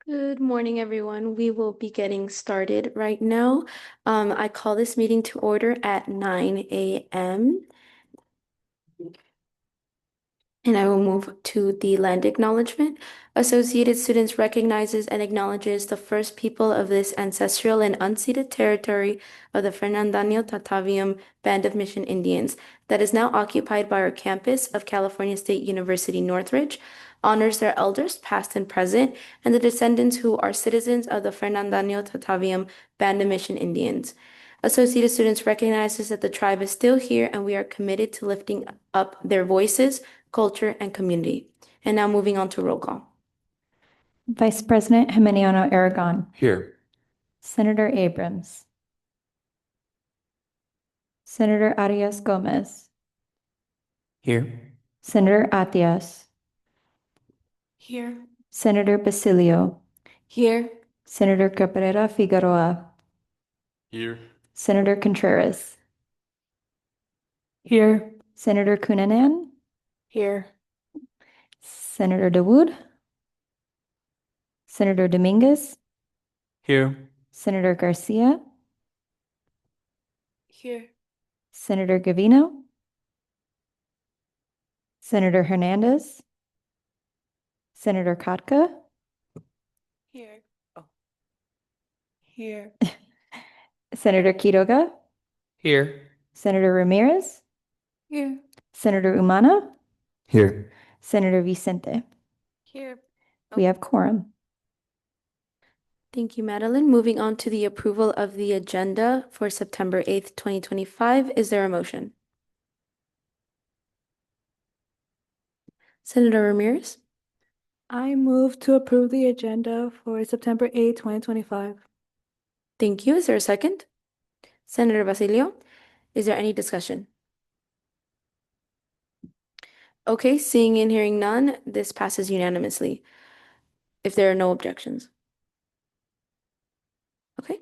Good morning, everyone. We will be getting started right now. I call this meeting to order at 9 a.m. And I will move to the land acknowledgement. Associated Students recognizes and acknowledges the first people of this ancestral and unceded territory of the Fernandano Tataviam Band of Mission Indians that is now occupied by our campus of California State University Northridge, honors their elders, past and present, and the descendants who are citizens of the Fernandano Tataviam Band of Mission Indians. Associated Students recognizes that the tribe is still here and we are committed to lifting up their voices, culture, and community. And now moving on to roll call. Vice President Jimeniano Aragon, Here. Senator Abrams, Senator Arias Gomez, Here. Senator Atias, Here. Senator Basilio, Here. Senator Cabrera Figueroa, Here. Senator Contreras, Here. Senator Cunanan, Here. Senator DeWood, Senator Dominguez, Here. Senator Garcia, Here. Senator Gavino, Senator Hernandez, Senator Kotka, Here. Oh. Here. Senator Quiroga, Here. Senator Ramirez, Here. Senator Umana, Here. Senator Vicente. Here. We have quorum. Thank you, Madeline. Moving on to the approval of the agenda for September 8th, 2025. Is there a motion? Senator Ramirez? I move to approve the agenda for September 8, 2025. Thank you. Is there a second? Senator Basilio? Is there any discussion? Okay, seeing and hearing none, this passes unanimously. If there are no objections. Okay.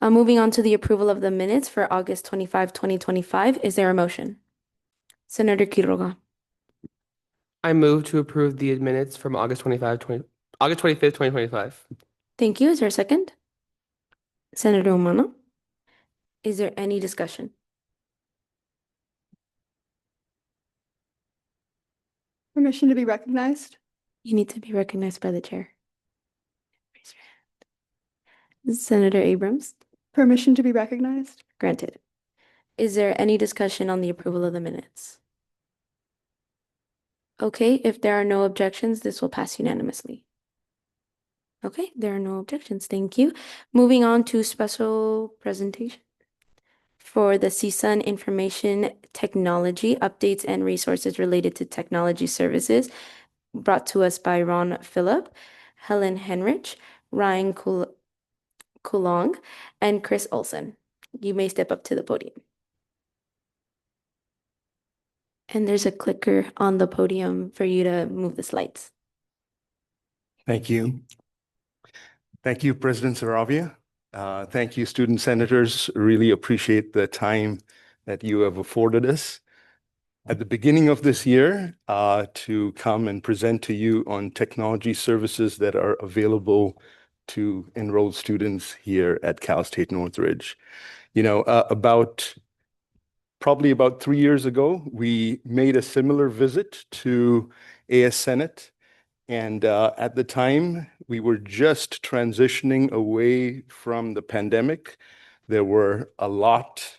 Moving on to the approval of the minutes for August 25, 2025. Is there a motion? Senator Quiroga. I move to approve the minutes from August 25, August 25th, 2025. Thank you. Is there a second? Senator Umano. Is there any discussion? Permission to be recognized? You need to be recognized by the chair. Raise your hand. Senator Abrams. Permission to be recognized? Granted. Is there any discussion on the approval of the minutes? Okay, if there are no objections, this will pass unanimously. Okay, there are no objections. Thank you. Moving on to special presentation for the CSUN Information Technology Updates and Resources Related to Technology Services, brought to us by Ron Phillip, Helen Henrich, Ryan Coulong, and Chris Olson. You may step up to the podium. And there's a clicker on the podium for you to move the slides. Thank you. Thank you, President Saravia. Thank you, student senators. Really appreciate the time that you have afforded us at the beginning of this year to come and present to you on technology services that are available to enrolled students here at Cal State Northridge. You know, probably about 3 years ago, we made a similar visit to AS Senate. And at the time, we were just transitioning away from the pandemic. There were a lot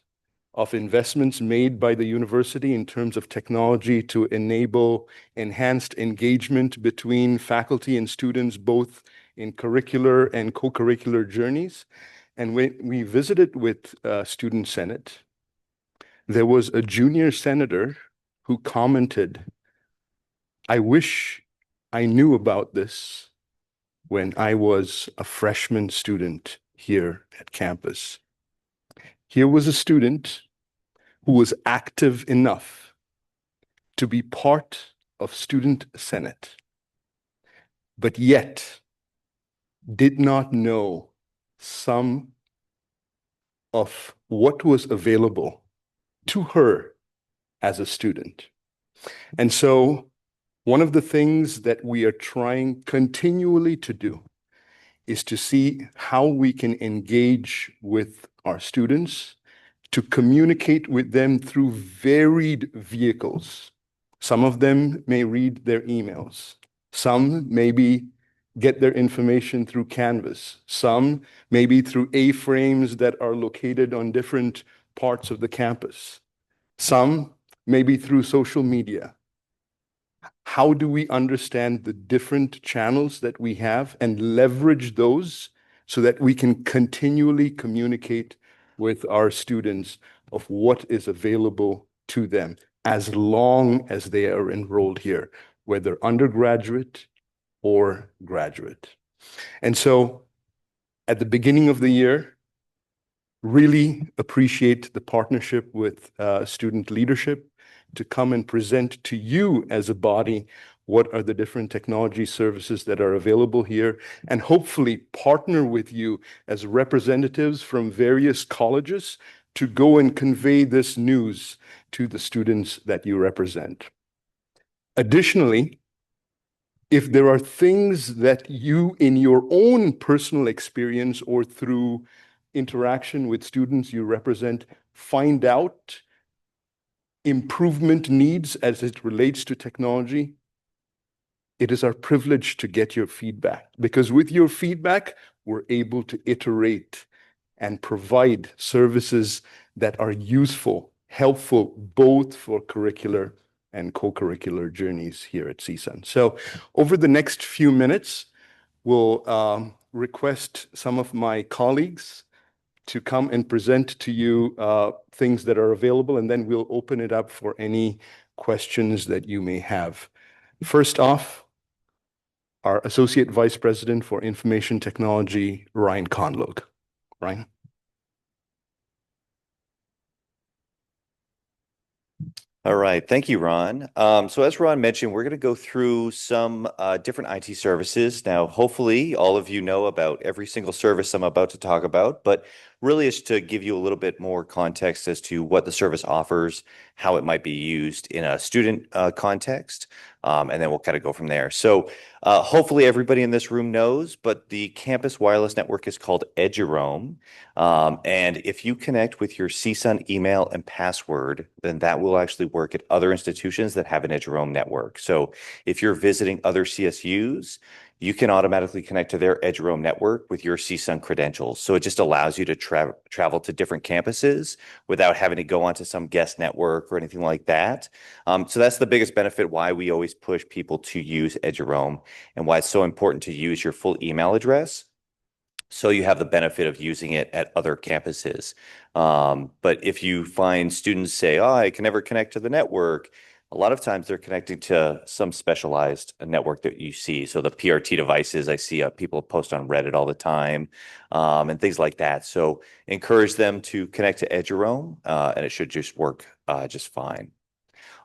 of investments made by the university in terms of technology to enable enhanced engagement between faculty and students, both in curricular and co-curricular journeys. And when we visited with Student Senate, there was a junior senator who commented, "I wish I knew about this when I was a freshman student here at campus." Here was a student who was active enough to be part of Student Senate, but yet did not know some of what was available to her as a student. And so one of the things that we are trying continually to do is to see how we can engage with our students to communicate with them through varied vehicles. Some of them may read their emails. Some maybe get their information through Canvas. Some maybe through A-frames that are located on different parts of the campus. Some maybe through social media. How do we understand the different channels that we have and leverage those so that we can continually communicate with our students of what is available to them as long as they are enrolled here, whether undergraduate or graduate. And so at the beginning of the year, really appreciate the partnership with student leadership to come and present to you as a body what are the different technology services that are available here, and hopefully partner with you as representatives from various colleges to go and convey this news to the students that you represent. Additionally, if there are things that you, in your own personal experience or through interaction with students you represent, find out improvement needs as it relates to technology, it is our privilege to get your feedback, because with your feedback, we're able to iterate and provide services that are useful, helpful, both for curricular and co-curricular journeys here at CSUN. So over the next few minutes, we'll request some of my colleagues to come and present to you things that are available, and then we'll open it up for any questions that you may have. First off, our Associate Vice President for Information Technology, Ryan Conlogue. Ryan. All right. Thank you, Ron. So as Ron mentioned, we're going to go through some different IT services. Now, hopefully, all of you know about every single service I'm about to talk about, but really it's to give you a little bit more context as to what the service offers, how it might be used in a student context, and then we'll kind of go from there. So hopefully everybody in this room knows, but the campus wireless network is called Eduroam. And if you connect with your CSUN email and password, then that will actually work at other institutions that have an Eduroam network. So if you're visiting other CSUs, you can automatically connect to their Eduroam network with your CSUN credentials. So it just allows you to travel to different campuses without having to go onto some guest network or anything like that. So that's the biggest benefit why we always push people to use Eduroam, and why it's so important to use your full email address, so you have the benefit of using it at other campuses. But if you find students say, oh, I can never connect to the network, a lot of times they're connecting to some specialized network that you see. So the PRT devices, I see people post on Reddit all the time, and things like that. So encourage them to connect to Eduroam, and it should just work just fine.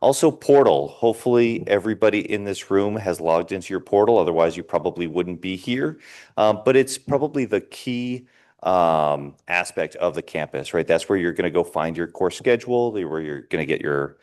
Also, Portal. Hopefully everybody in this room has logged into your portal. Otherwise, you probably wouldn't be here. But it's probably the key aspect of the campus, right? That's where you're going to go find your course schedule, where you're going to get your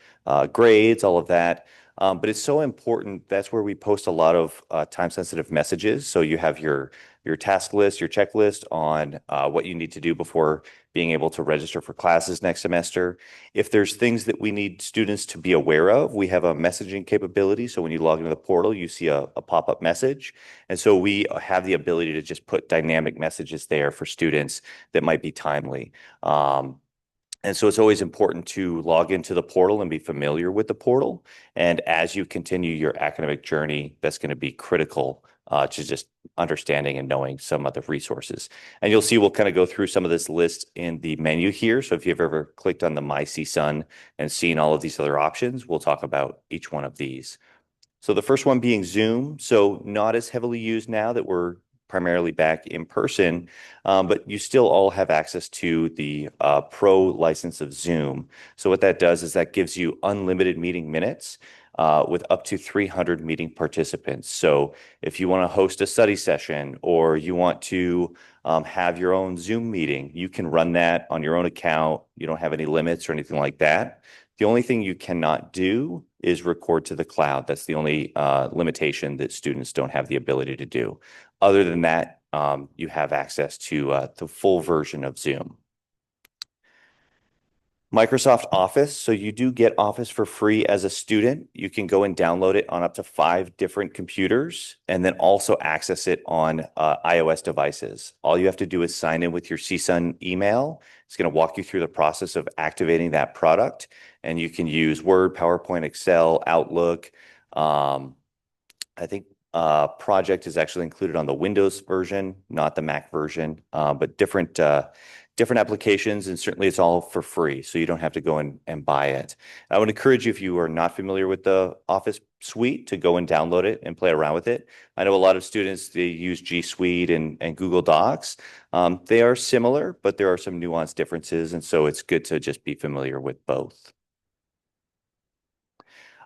grades, all of that. But it's so important. That's where we post a lot of time-sensitive messages. So you have your task list, your checklist on what you need to do before being able to register for classes next semester. If there's things that we need students to be aware of, we have a messaging capability. So when you log into the portal, you see a pop-up message. And so we have the ability to just put dynamic messages there for students that might be timely. And so it's always important to log into the portal and be familiar with the portal. And as you continue your academic journey, that's going to be critical to just understanding and knowing some of the resources. And you'll see we'll kind of go through some of this list in the menu here. So if you've ever clicked on the My CSUN and seen all of these other options, we'll talk about each one of these. So the first one being Zoom. So not as heavily used now that we're primarily back in person, but you still all have access to the pro license of Zoom. So what that does is that gives you unlimited meeting minutes with up to 300 meeting participants. So if you want to host a study session, or you want to have your own Zoom meeting, you can run that on your own account. You don't have any limits or anything like that. The only thing you cannot do is record to the cloud. That's the only limitation that students don't have the ability to do. Other than that, you have access to the full version of Zoom. Microsoft Office. So you do get Office for free as a student. You can go and download it on up to 5 different computers and then also access it on iOS devices. All you have to do is sign in with your CSUN email. It's going to walk you through the process of activating that product. And you can use Word, PowerPoint, Excel, Outlook. I think Project is actually included on the Windows version, not the Mac version, but different applications, and certainly it's all for free, so you don't have to go and buy it. I would encourage you, if you are not familiar with the Office suite, to go and download it and play around with it. I know a lot of students, they use G Suite and Google Docs. They are similar, but there are some nuanced differences, and so it's good to just be familiar with both.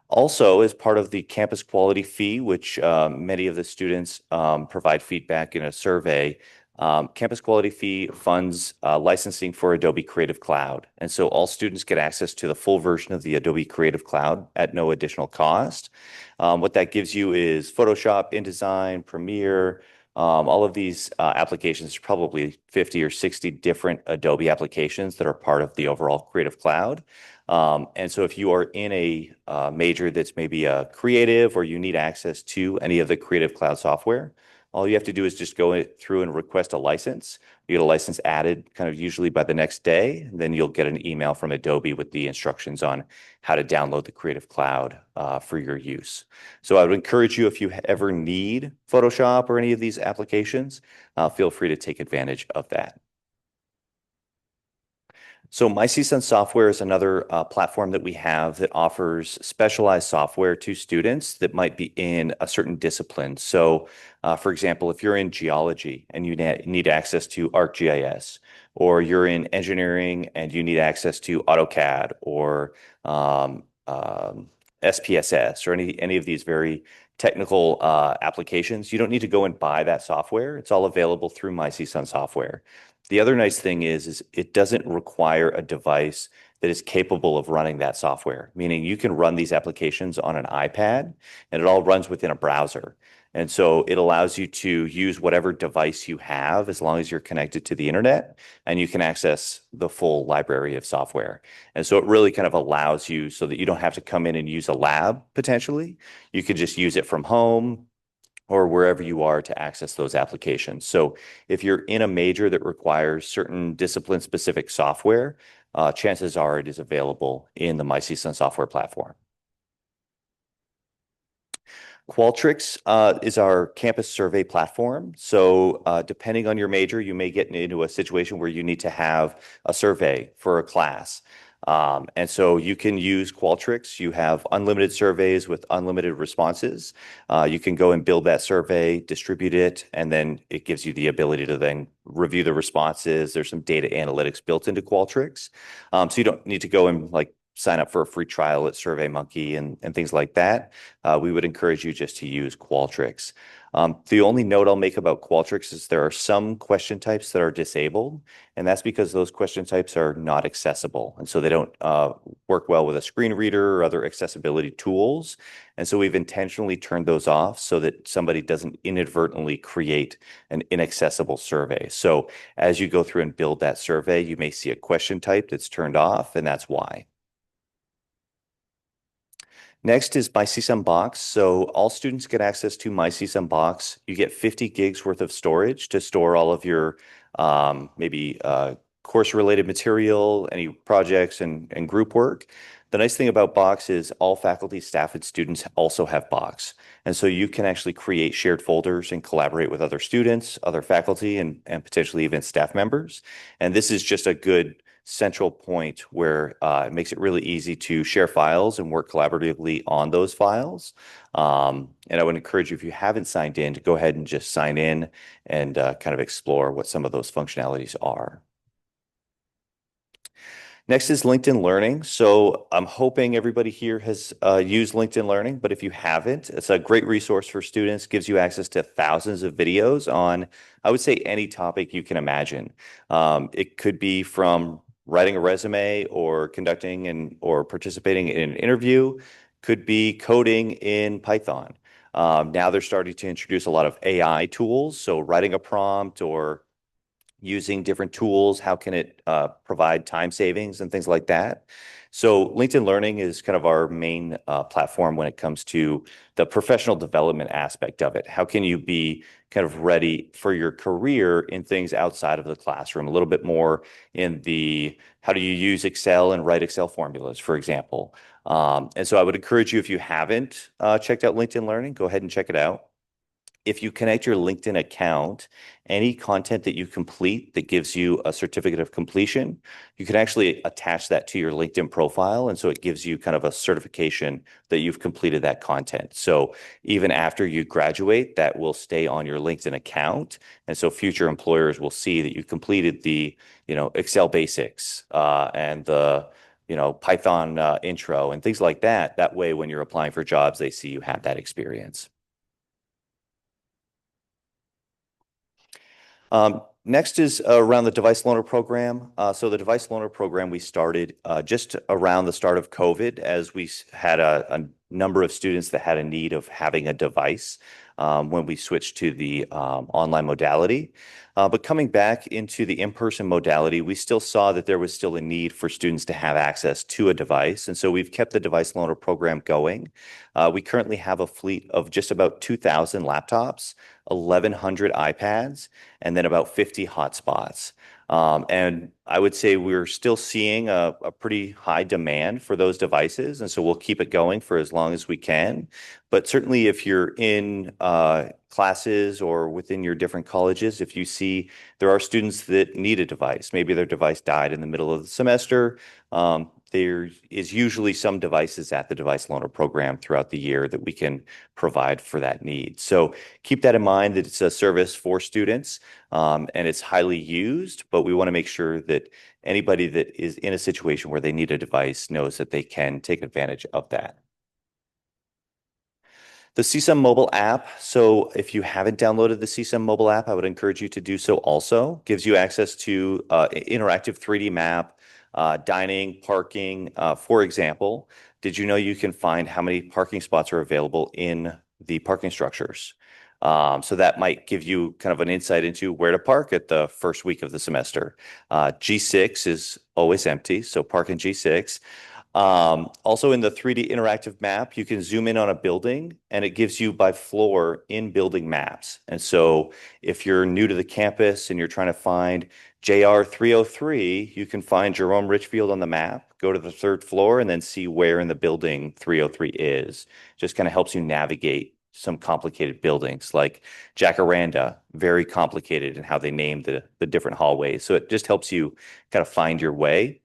Also, as part of the campus quality fee, which many of the students provide feedback in a survey, campus quality fee funds licensing for Adobe Creative Cloud. And so all students get access to the full version of the Adobe Creative Cloud at no additional cost. What that gives you is Photoshop, InDesign, Premiere, all of these applications, probably 50 or 60 different Adobe applications that are part of the overall Creative Cloud. And so if you are in a major that's maybe a creative, or you need access to any of the Creative Cloud software, all you have to do is just go through and request a license. You get a license added kind of usually by the next day. And then you'll get an email from Adobe with the instructions on how to download the Creative Cloud for your use. So I would encourage you, if you ever need Photoshop or any of these applications, feel free to take advantage of that. So MyCSUN Software is another platform that we have that offers specialized software to students that might be in a certain discipline. So, for example, if you're in geology and you need access to ArcGIS, or you're in engineering and you need access to AutoCAD or SPSS, or any of these very technical applications, you don't need to go and buy that software. It's all available through MyCSUN Software. The other nice thing is it doesn't require a device that is capable of running that software, meaning you can run these applications on an iPad and it all runs within a browser. And so it allows you to use whatever device you have as long as you're connected to the internet, and you can access the full library of software. And so it really kind of allows you so that you don't have to come in and use a lab potentially. You could just use it from home or wherever you are to access those applications. So if you're in a major that requires certain discipline-specific software, chances are it is available in the MyCSUN software platform. Qualtrics is our campus survey platform. So depending on your major, you may get into a situation where you need to have a survey for a class. And so you can use Qualtrics. You have unlimited surveys with unlimited responses. You can go and build that survey, distribute it, and then it gives you the ability to then review the responses. There's some data analytics built into Qualtrics. So you don't need to go and sign up for a free trial at SurveyMonkey and things like that. We would encourage you just to use Qualtrics. The only note I'll make about Qualtrics is there are some question types that are disabled, and that's because those question types are not accessible. And so they don't work well with a screen reader or other accessibility tools. And so we've intentionally turned those off so that somebody doesn't inadvertently create an inaccessible survey. So as you go through and build that survey, you may see a question type that's turned off, and that's why. Next is MyCSUN Box. So all students get access to MyCSUN Box. You get 50 gigs worth of storage to store all of your maybe course-related material, any projects and group work. The nice thing about Box is all faculty, staff, and students also have Box. And so you can actually create shared folders and collaborate with other students, other faculty, and potentially even staff members. And this is just a good central point where it makes it really easy to share files and work collaboratively on those files. And I would encourage you, if you haven't signed in, to go ahead and just sign in and kind of explore what some of those functionalities are. Next is LinkedIn Learning. So I'm hoping everybody here has used LinkedIn Learning, but if you haven't, it's a great resource for students, gives you access to thousands of videos on, I would say, any topic you can imagine. It could be from writing a resume or conducting or participating in an interview, could be coding in Python. Now they're starting to introduce a lot of AI tools. So writing a prompt or using different tools, how can it provide time savings and things like that. So LinkedIn Learning is kind of our main platform when it comes to the professional development aspect of it. How can you be kind of ready for your career in things outside of the classroom, a little bit more in the how do you use Excel and write Excel formulas, for example. And so I would encourage you, if you haven't checked out LinkedIn Learning, go ahead and check it out. If you connect your LinkedIn account, any content that you complete that gives you a certificate of completion, you can actually attach that to your LinkedIn profile. And so it gives you kind of a certification that you've completed that content. So even after you graduate, that will stay on your LinkedIn account. And so future employers will see that you completed the, Excel basics and the, Python intro and things like that. That way, when you're applying for jobs, they see you have that experience. Next is around the Device Loaner Program. So the Device Loaner Program we started just around the start of COVID, as we had a number of students that had a need of having a device when we switched to the online modality. But coming back into the in-person modality, we still saw that there was still a need for students to have access to a device. And so we've kept the Device Loaner Program going. We currently have a fleet of just about 2,000 laptops, 1,100 iPads, and then about 50 hotspots. And I would say we're still seeing a pretty high demand for those devices. And so we'll keep it going for as long as we can. But certainly if you're in classes or within your different colleges, if you see there are students that need a device, maybe their device died in the middle of the semester, there is usually some devices at the Device Loaner Program throughout the year that we can provide for that need. So keep that in mind, that it's a service for students and it's highly used, but we want to make sure that anybody that is in a situation where they need a device knows that they can take advantage of that. The CSUM mobile app. So if you haven't downloaded the CSUM mobile app, I would encourage you to do so also. Gives you access to interactive 3D map, dining, parking. For example, did you know you can find how many parking spots are available in the parking structures? So that might give you kind of an insight into where to park at the first week of the semester. G6 is always empty, so park in G6. Also in the 3D interactive map, you can zoom in on a building and it gives you by floor in building maps. And so if you're new to the campus and you're trying to find JR 303, you can find Jerome Richfield on the map, go to the third floor and then see where in the building 303 is. Just kind of helps you navigate some complicated buildings like Jacaranda, very complicated in how they name the different hallways. So it just helps you kind of find your way.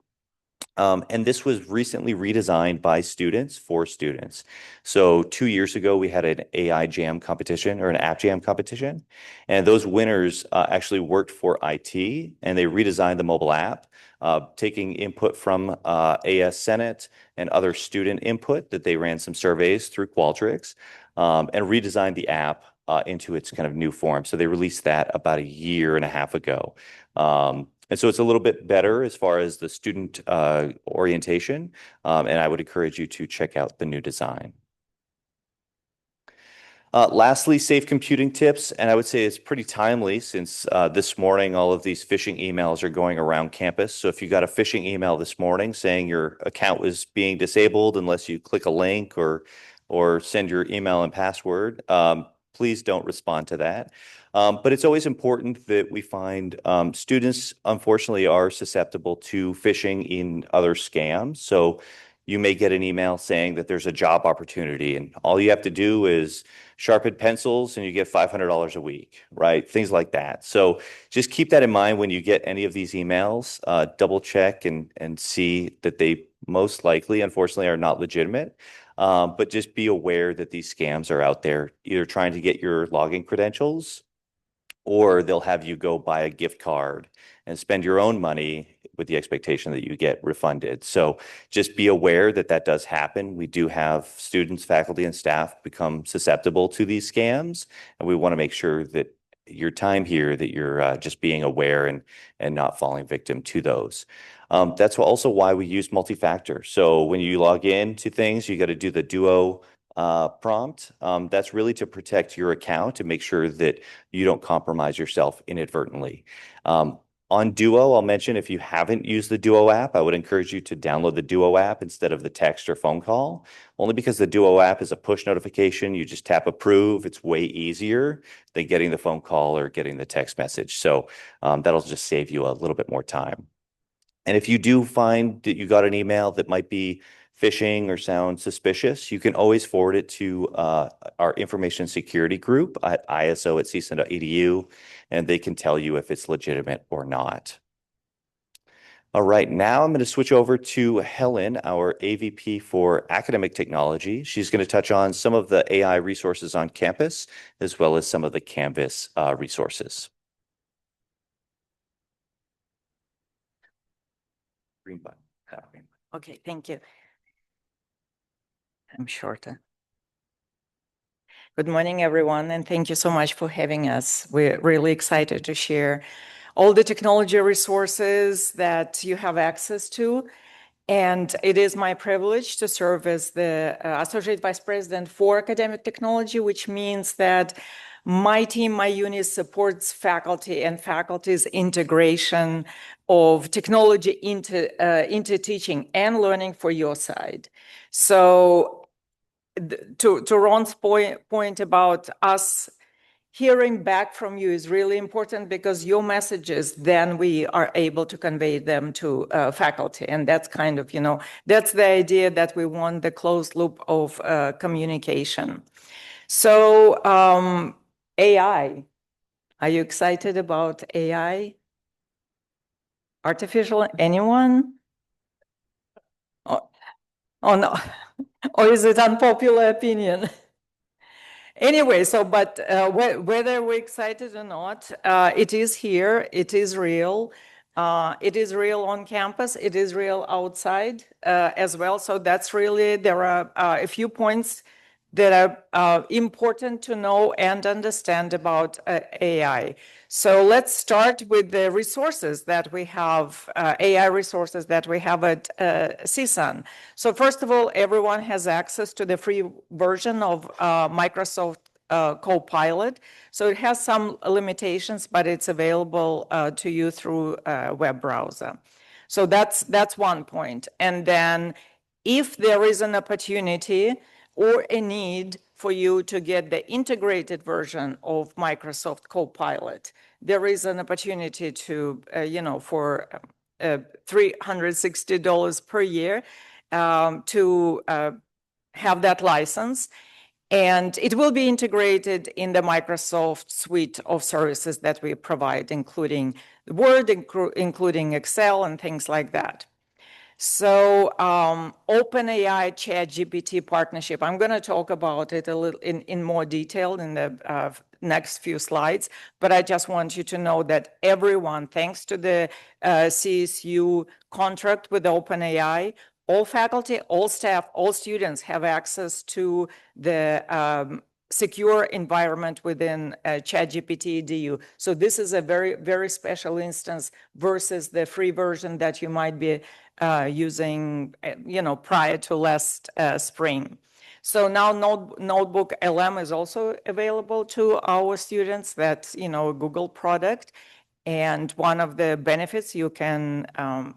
And this was recently redesigned by students for students. So 2 years ago, we had an AI Jam competition or an App Jam competition. And those winners actually worked for IT and they redesigned the mobile app, taking input from AS Senate and other student input that they ran some surveys through Qualtrics and redesigned the app into its kind of new form. So they released that about a year and a half ago. And so it's a little bit better as far as the student orientation. And I would encourage you to check out the new design. Lastly, safe computing tips. And I would say it's pretty timely since this morning, all of these phishing emails are going around campus. So if you got a phishing email this morning saying your account was being disabled unless you click a link or send your email and password, please don't respond to that. But it's always important that we find students, unfortunately, are susceptible to phishing in other scams. So you may get an email saying that there's a job opportunity and all you have to do is sharpen pencils and you get $500 a week, right? Things like that. So just keep that in mind when you get any of these emails, double check and see that they most likely, unfortunately, are not legitimate. But just be aware that these scams are out there, either trying to get your login credentials or they'll have you go buy a gift card and spend your own money with the expectation that you get refunded. So just be aware that that does happen. We do have students, faculty, and staff become susceptible to these scams, and we want to make sure that your time here, that you're just being aware and not falling victim to those. That's also why we use multi-factor. So when you log in to things, you got to do the Duo prompt. That's really to protect your account and make sure that you don't compromise yourself inadvertently. On Duo, I'll mention if you haven't used the Duo app, I would encourage you to download the Duo app instead of the text or phone call, only because the Duo app is a push notification. You just tap approve. It's way easier than getting the phone call or getting the text message. So that'll just save you a little bit more time. And if you do find that you got an email that might be phishing or sound suspicious, you can always forward it to our information security group at iso@csun.edu, and they can tell you if it's legitimate or not. All right, now I'm going to switch over to Helen, our AVP for Academic Technology. She's going to touch on some of the AI resources on campus, as well as some of the Canvas resources. Green button. Green button. Okay, thank you. I'm shorter. Good morning, everyone, and thank you so much for having us. We're really excited to share all the technology resources that you have access to. And it is my privilege to serve as the Associate Vice President for Academic Technology, which means that my team, my unit supports faculty and faculty's integration of technology into teaching and learning for your side. So to Ron's point about us hearing back from you is really important, because your messages, then we are able to convey them to faculty. And that's kind of, that's the idea, that we want the closed loop of communication. So AI, are you excited about AI? Artificial, anyone? Oh no. Or is it unpopular opinion? Anyway, so, but whether we're excited or not, it is here, it is real. It is real on campus, it is real outside as well. So that's really, there are a few points that are important to know and understand about AI. So let's start with the resources that we have, AI resources that we have at CSUN. So first of all, everyone has access to the free version of Microsoft Copilot. So it has some limitations, but it's available to you through a web browser. So that's one point. And then if there is an opportunity or a need for you to get the integrated version of Microsoft Copilot, there is an opportunity to, for $360 per year to have that license. And it will be integrated in the Microsoft suite of services that we provide, including Word, including Excel, and things like that. So OpenAI ChatGPT partnership, I'm going to talk about it a little in more detail in the next few slides, but I just want you to know that everyone, thanks to the CSU contract with OpenAI, all faculty, all staff, all students have access to the secure environment within ChatGPT EDU. So this is a very, very special instance versus the free version that you might be using, prior to last spring. So now Notebook LM is also available to our students. That's, a Google product. And one of the benefits you can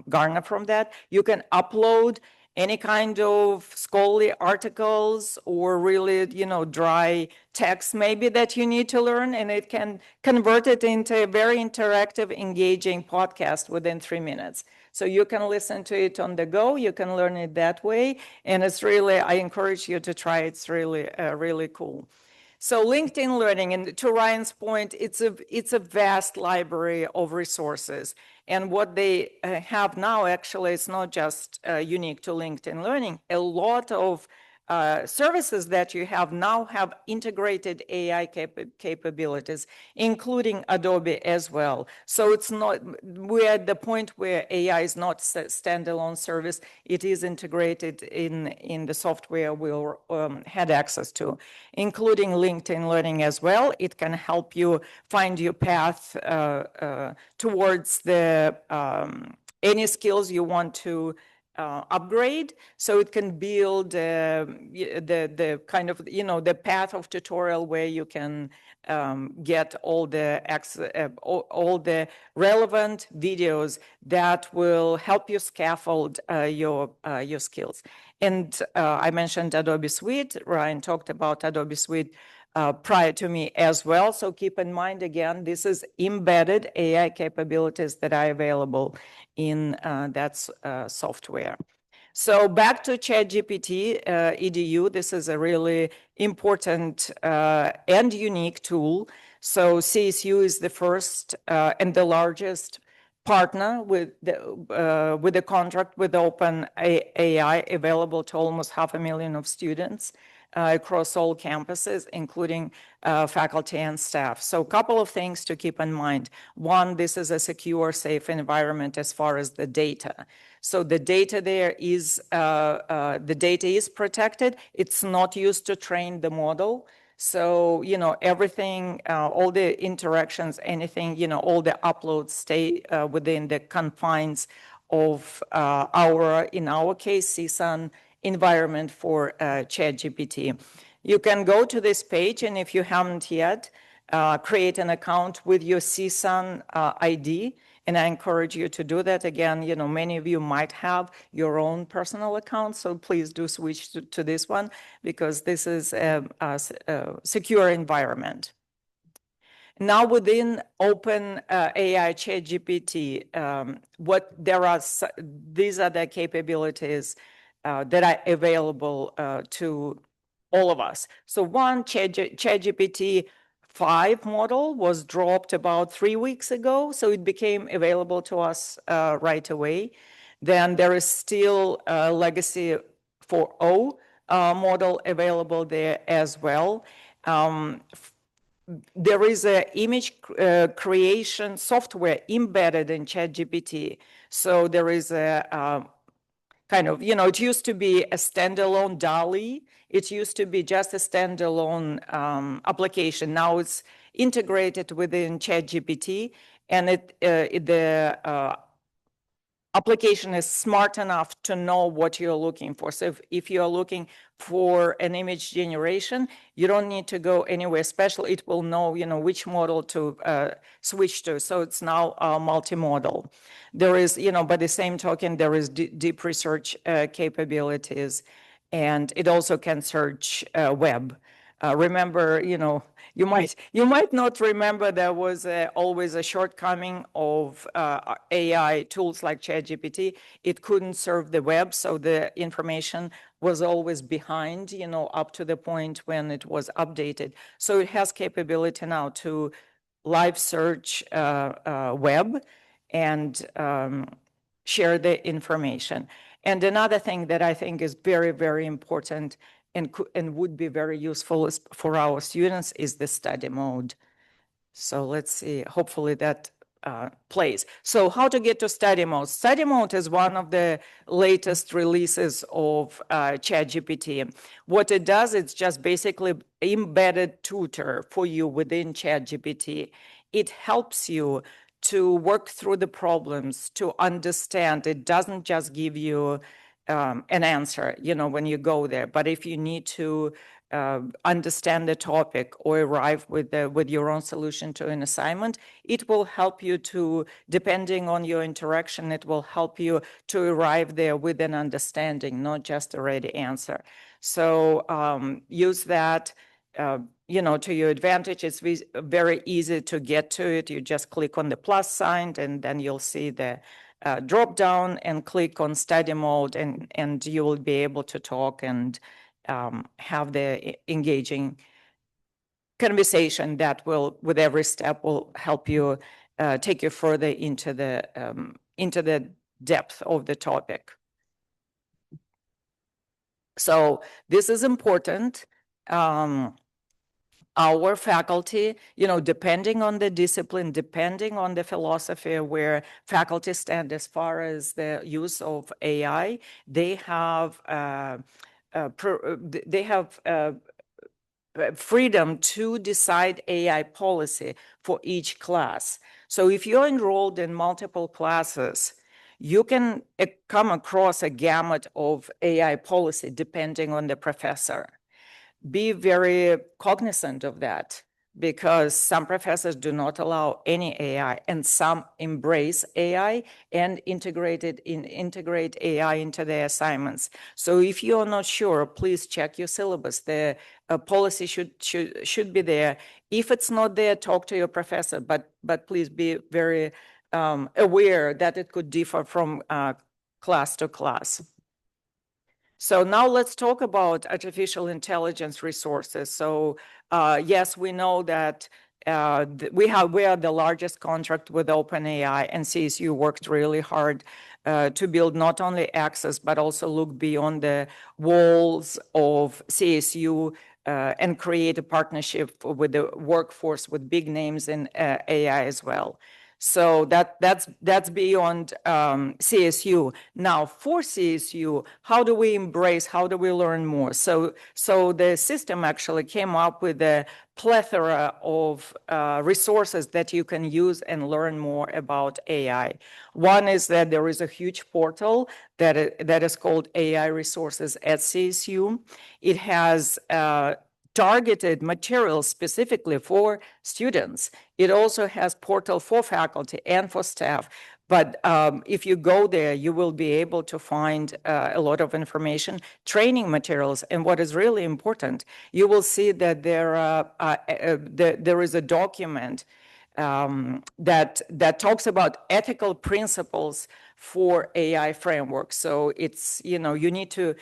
garner from that, you can upload any kind of scholarly articles or really, dry text maybe that you need to learn, and it can convert it into a very interactive, engaging podcast within 3 minutes. So you can listen to it on the go, you can learn it that way, and it's really, I encourage you to try it. It's really, really cool. So LinkedIn Learning, and to Ryan's point, it's a vast library of resources. And what they have now, actually, is not just unique to LinkedIn Learning. A lot of services that you have now have integrated AI capabilities, including Adobe as well. So it's not, we're at the point where AI is not a standalone service. It is integrated in the software we'll had access to, including LinkedIn Learning as well. It can help you find your path towards the any skills you want to upgrade, so it can build the kind of, the path of tutorial where you can get all all the relevant videos that will help you scaffold your skills. And I mentioned Adobe Suite. Ryan talked about Adobe Suite prior to me as well. So keep in mind, again, this is embedded AI capabilities that are available in that software. So back to ChatGPT EDU, this is a really important and unique tool. So CSU is the first and the largest partner with the contract with OpenAI, available to almost 500,000 of students across all campuses, including faculty and staff. So a couple of things to keep in mind. One, this is a secure, safe environment as far as the data. So the data there is, the data is protected. It's not used to train the model. So, everything, all the interactions, anything, all the uploads stay within the confines of in our case, CSUN environment for ChatGPT. You can go to this page, and if you haven't yet, create an account with your CSUN ID, and I encourage you to do that. Again, many of you might have your own personal account, so please do switch to this one, because this is a secure environment. Now within OpenAI ChatGPT, these are the capabilities that are available to all of us. So one, ChatGPT 5 model was dropped about 3 weeks ago, so it became available to us right away. Then there is still a Legacy 4.0 model available there as well. There is an image creation software embedded in ChatGPT. So there is a kind of, it used to be a standalone DALL-E. It used to be just a standalone application. Now it's integrated within ChatGPT, and the application is smart enough to know what you're looking for. So if you're looking for an image generation, you don't need to go anywhere special. It will know, which model to switch to. So it's now multimodal. There is, by the same token, there is deep research capabilities, and it also can search web. Remember, you might not remember, there was always a shortcoming of AI tools like ChatGPT. It couldn't serve the web, so the information was always behind, up to the point when it was updated. So it has capability now to live search web and share the information. And another thing that I think is very, very important and would be very useful for our students is the study mode. So let's see, hopefully that plays. So how to get to study mode? Study mode is one of the latest releases of ChatGPT. What it does, it's just basically embedded tutor for you within ChatGPT. It helps you to work through the problems, to understand. It doesn't just give you an answer, when you go there. But if you need to understand the topic or arrive with your own solution to an assignment, it will help you to, depending on your interaction, it will help you to arrive there with an understanding, not just a ready answer. So use that, to your advantage. It's very easy to get to it. You just click on the plus sign, and then you'll see the drop down and click on study mode, and you will be able to talk and have the engaging conversation that will, with every step, will help you take you further into the depth of the topic. So this is important. Our faculty, depending on the discipline, depending on the philosophy where faculty stand as far as the use of AI, they have freedom to decide AI policy for each class. So if you're enrolled in multiple classes, you can come across a gamut of AI policy depending on the professor. Be very cognizant of that, because some professors do not allow any AI and some embrace AI and integrate AI into their assignments. So if you're not sure, please check your syllabus. The policy should be there. If it's not there, talk to your professor, but please be very aware that it could differ from class to class. So now let's talk about artificial intelligence resources. So yes, we know that we are the largest contract with OpenAI, and CSU worked really hard to build not only access, but also look beyond the walls of CSU and create a partnership with the workforce with big names in AI as well. So that's beyond CSU. Now for CSU, how do we embrace, how do we learn more? So the system actually came up with a plethora of resources that you can use and learn more about AI. One is that there is a huge portal that is called AI Resources at CSU. It has targeted materials specifically for students. It also has portal for faculty and for staff. But if you go there, you will be able to find a lot of information, training materials. And what is really important, you will see that there is a document that talks about ethical principles for AI frameworks. So it's, you need to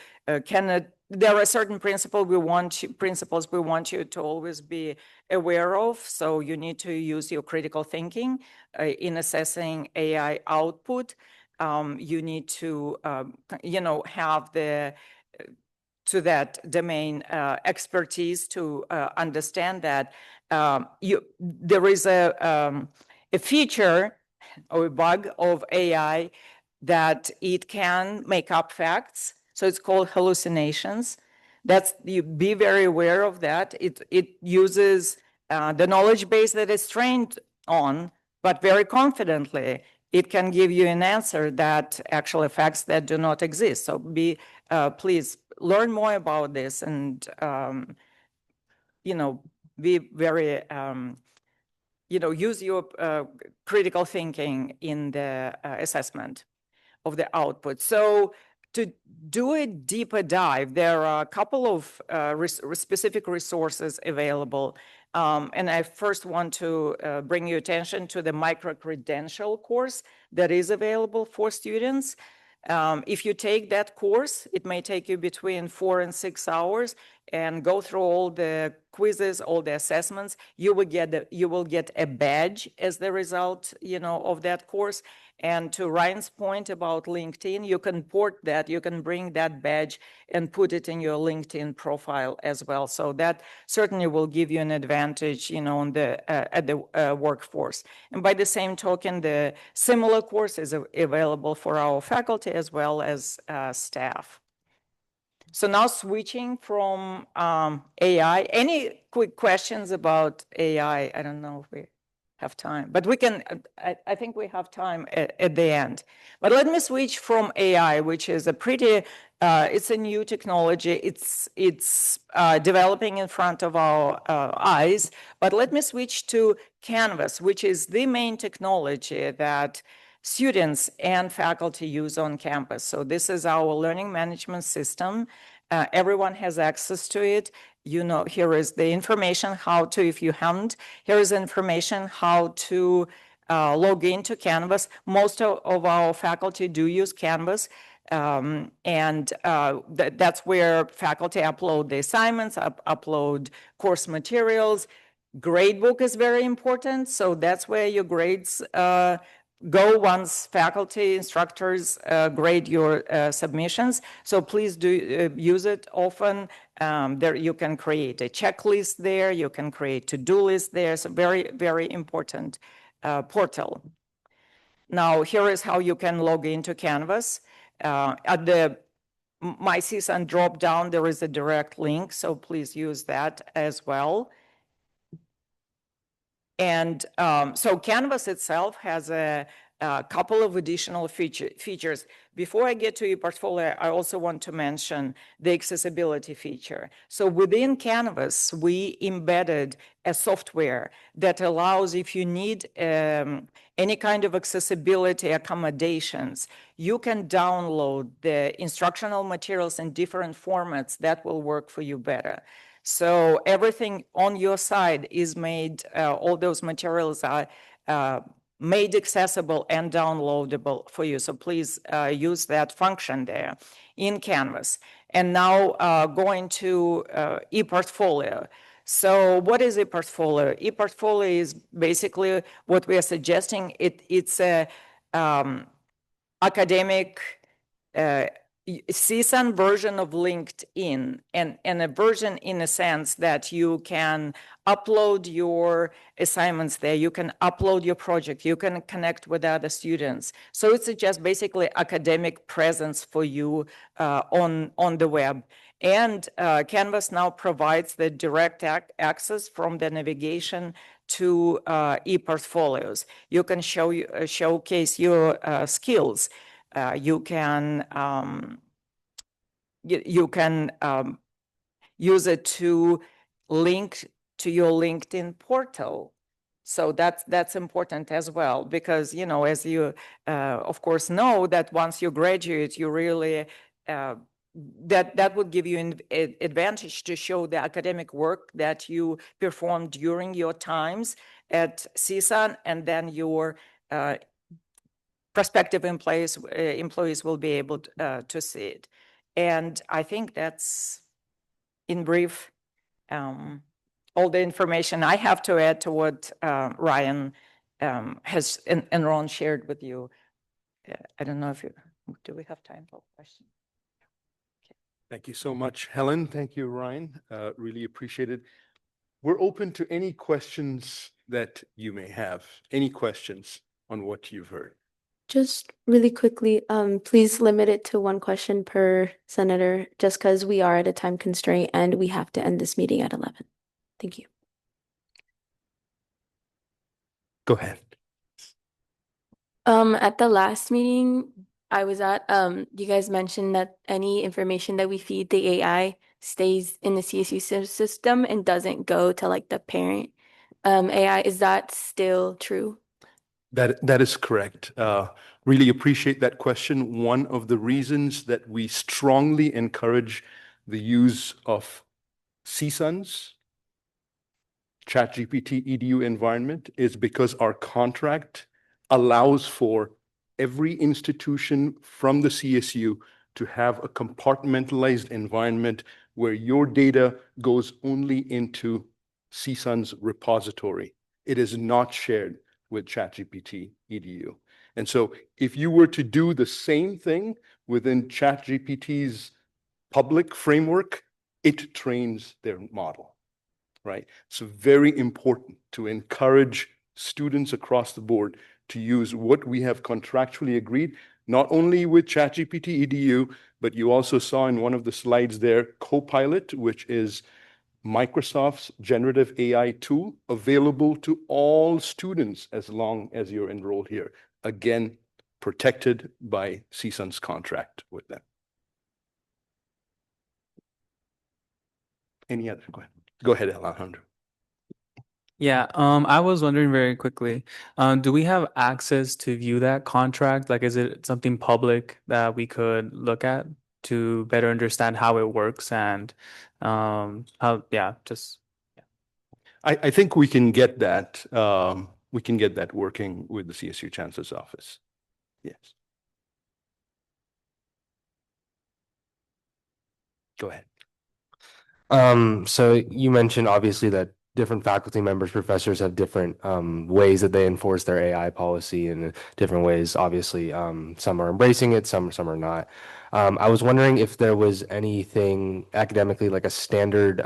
there are certain principles we want you to always be aware of. So you need to use your critical thinking in assessing AI output. You need to, have to that domain expertise to understand that there is a feature or a bug of AI that it can make up facts. So it's called hallucinations. You be very aware of that. It uses the knowledge base that it's trained on, but very confidently, it can give you an answer that actually facts that do not exist. So please learn more about this and, be very, use your critical thinking in the assessment of the output. So to do a deeper dive, there are a couple of specific resources available. And I first want to bring your attention to the micro-credential course that is available for students. If you take that course, it may take you between 4 and 6 hours and go through all the quizzes, all the assessments. You will get a badge as the result, of that course. And to Ryan's point about LinkedIn, you can port that, you can bring that badge and put it in your LinkedIn profile as well. So that certainly will give you an advantage, on at the workforce. And by the same token, the similar course is available for our faculty as well as staff. So now switching from AI, any quick questions about AI? I don't know if we have time, but we can, I think we have time at the end. But let me switch from AI, which is it's a new technology. It's developing in front of our eyes. But let me switch to Canvas, which is the main technology that students and faculty use on campus. So this is our learning management system. Everyone has access to it. Here is the information how to, if you haven't, here is information how to log into Canvas. Most of our faculty do use Canvas. That's where faculty upload the assignments, upload course materials. Gradebook is very important. So that's where your grades go once faculty instructors grade your submissions. So please do use it often. There you can create a checklist there. You can create to-do list there. So very, very important portal. Now, here is how you can log into Canvas. At the My CSUN drop down, there is a direct link. So please use that as well. And so Canvas itself has a a couple of additional features. Before I get to ePortfolio, I also want to mention the accessibility feature. So within Canvas, we embedded a software that allows, if you need any kind of accessibility accommodations, you can download the instructional materials in different formats that will work for you better. So everything on your side is made, all those materials are made accessible and downloadable for you. So please use that function there in Canvas. And now going to ePortfolio. So what is ePortfolio? ePortfolio is basically what we are suggesting. It's a academic CSUN version of LinkedIn, and a version in a sense that you can upload your assignments there, you can upload your project, you can connect with other students. So it's just basically academic presence for you on the web. And Canvas now provides the direct access from the navigation to ePortfolios. You can showcase your skills. You can use it to link to your LinkedIn portal. So that's important as well, because, you know, as you of course know, that once you graduate, you really that would give you an advantage to show the academic work that you performed during your times at CSUN, and then your prospective employees will be able to see it. And I think that's, in brief, all the information I have to add to what Ryan has and Ron shared with you. I don't know if do we have time for questions? Thank you so much, Helen. Thank you, Ryan. Really appreciate it. We're open to any questions that you may have. Any questions on what you've heard? Just really quickly, please limit it to one question per senator, just because we are at a time constraint and we have to end this meeting at 11. Thank you. Go ahead. At the last meeting I was at, you guys mentioned that any information that we feed the AI stays in the CSU system and doesn't go to like the parent AI. Is that still true? That is correct. Really appreciate that question. One of the reasons that we strongly encourage the use of CSUN's ChatGPT EDU environment is because our contract allows for every institution from the CSU to have a compartmentalized environment where your data goes only into CSUN's repository. It is not shared with ChatGPT EDU. And so if you were to do the same thing within ChatGPT's public framework, it trains their model, right? So very important to encourage students across the board to use what we have contractually agreed, not only with ChatGPT EDU, but you also saw in one of the slides there, Copilot, which is Microsoft's generative AI tool, available to all students as long as you're enrolled here. Again, protected by CSUN's contract with them. Any other questions? Go ahead, Alejandro. Yeah, I was wondering very quickly, do we have access to view that contract? Like, is it something public that we could look at to better understand how it works and how, yeah, just. Yeah. I think we can get that. We can get that working with the CSU Chancellor's office. Yes. Go ahead. So you mentioned obviously that different faculty members, professors have different ways that they enforce their AI policy in different ways. Obviously, some are embracing it, some are not. I was wondering if there was anything academically like a standard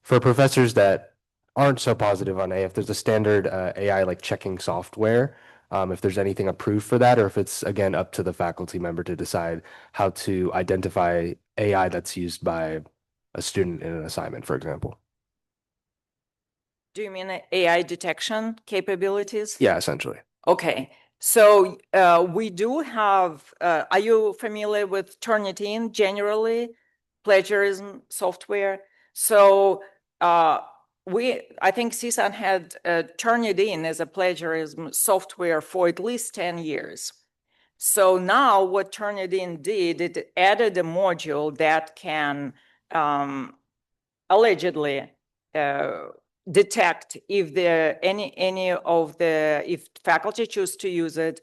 for professors that aren't so positive on AI, if there's a standard AI like checking software, if there's anything approved for that, or if it's again up to the faculty member to decide how to identify AI that's used by a student in an assignment, for example. Do you mean AI detection capabilities? Yeah, essentially. Okay. So we do have, are you familiar with Turnitin generally, plagiarism software? So I think CSUN had Turnitin as a plagiarism software for at least 10 years. So now what Turnitin did, it added a module that can allegedly detect if if faculty choose to use it,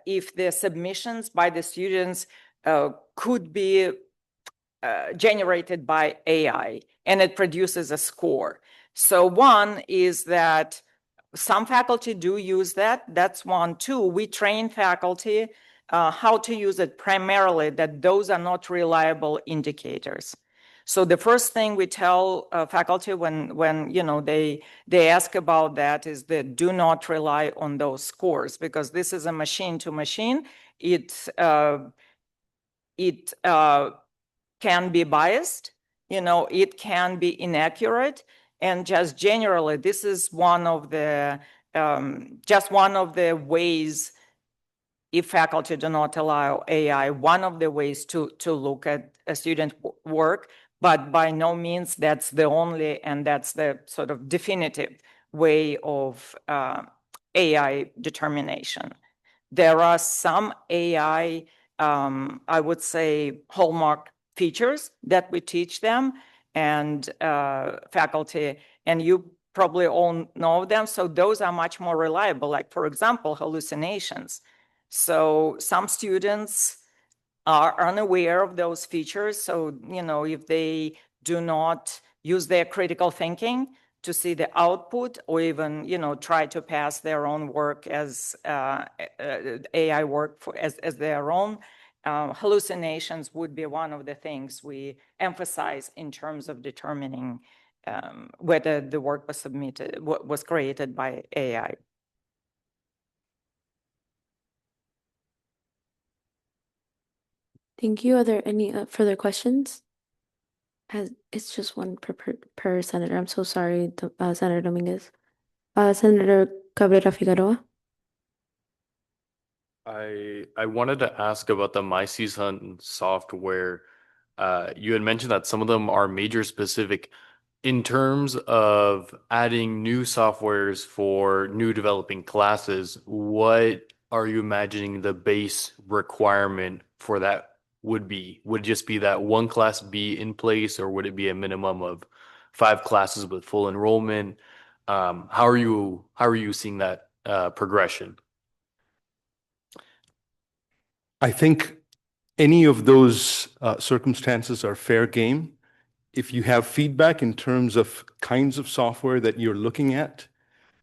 if the submissions by the students could be generated by AI, and it produces a score. So one is that some faculty do use that. That's one. Two, we train faculty how to use it primarily, that those are not reliable indicators. So the first thing we tell faculty when you know they ask about that is that do not rely on those scores, because this is a machine to machine. It can be biased, you know, it can be inaccurate, and just generally, this is one of the just one of the ways, if faculty do not allow AI, one of the ways to look at a student work, but by no means that's the only, and that's the sort of definitive way of AI determination. There are some AI, I would say, hallmark features that we teach them, and faculty, and you probably all know them. So those are much more reliable, like, for example, hallucinations. So some students are unaware of those features. So, you know, if they do not use their critical thinking to see the output, or even, you know, try to pass their own work as AI work as their own, hallucinations would be one of the things we emphasize in terms of determining whether the work was created by AI. Thank you. Are there any further questions? It's just one per senator. I'm so sorry, Senator Dominguez. Senator Cabrera Figueroa. I wanted to ask about the MyCSUN software. You had mentioned that some of them are major specific. In terms of adding new softwares for new developing classes, what are you imagining the base requirement for that would be? Would it just be that one class be in place, or would it be a minimum of 5 classes with full enrollment? How are you seeing that progression? I think any of those circumstances are fair game. If you have feedback in terms of kinds of software that you're looking at,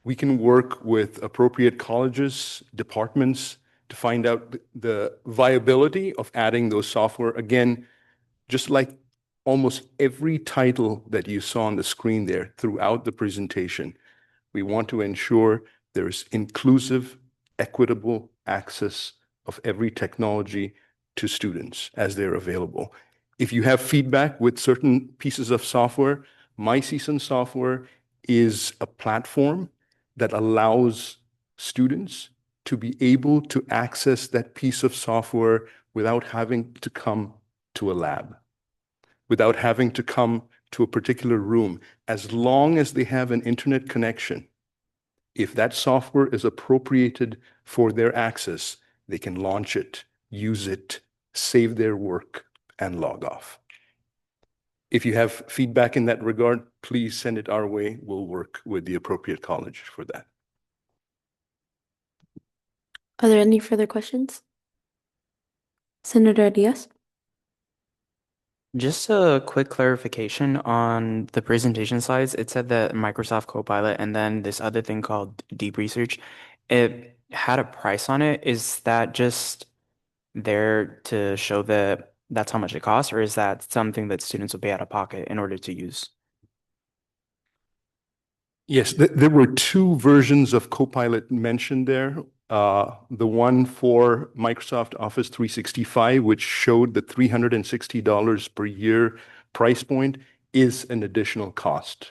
we can work with appropriate colleges, departments to find out the viability of adding those software. Again, just like almost every title that you saw on the screen there throughout the presentation, we want to ensure there's inclusive, equitable access of every technology to students as they're available. If you have feedback with certain pieces of software, MyCSUN software is a platform that allows students to be able to access that piece of software without having to come to a lab, without having to come to a particular room. As long as they have an internet connection, if that software is appropriated for their access, they can launch it, use it, save their work, and log off. If you have feedback in that regard, please send it our way. We'll work with the appropriate college for that. Are there any further questions? Senator Diaz. Just a quick clarification on the presentation slides. It said that Microsoft Copilot and then this other thing called Deep Research, it had a price on it. Is that just there to show that that's how much it costs, or is that something that students will pay out of pocket in order to use? Yes, there were 2 versions of Copilot mentioned there. The one for Microsoft Office 365, which showed the $360 per year price point, is an additional cost.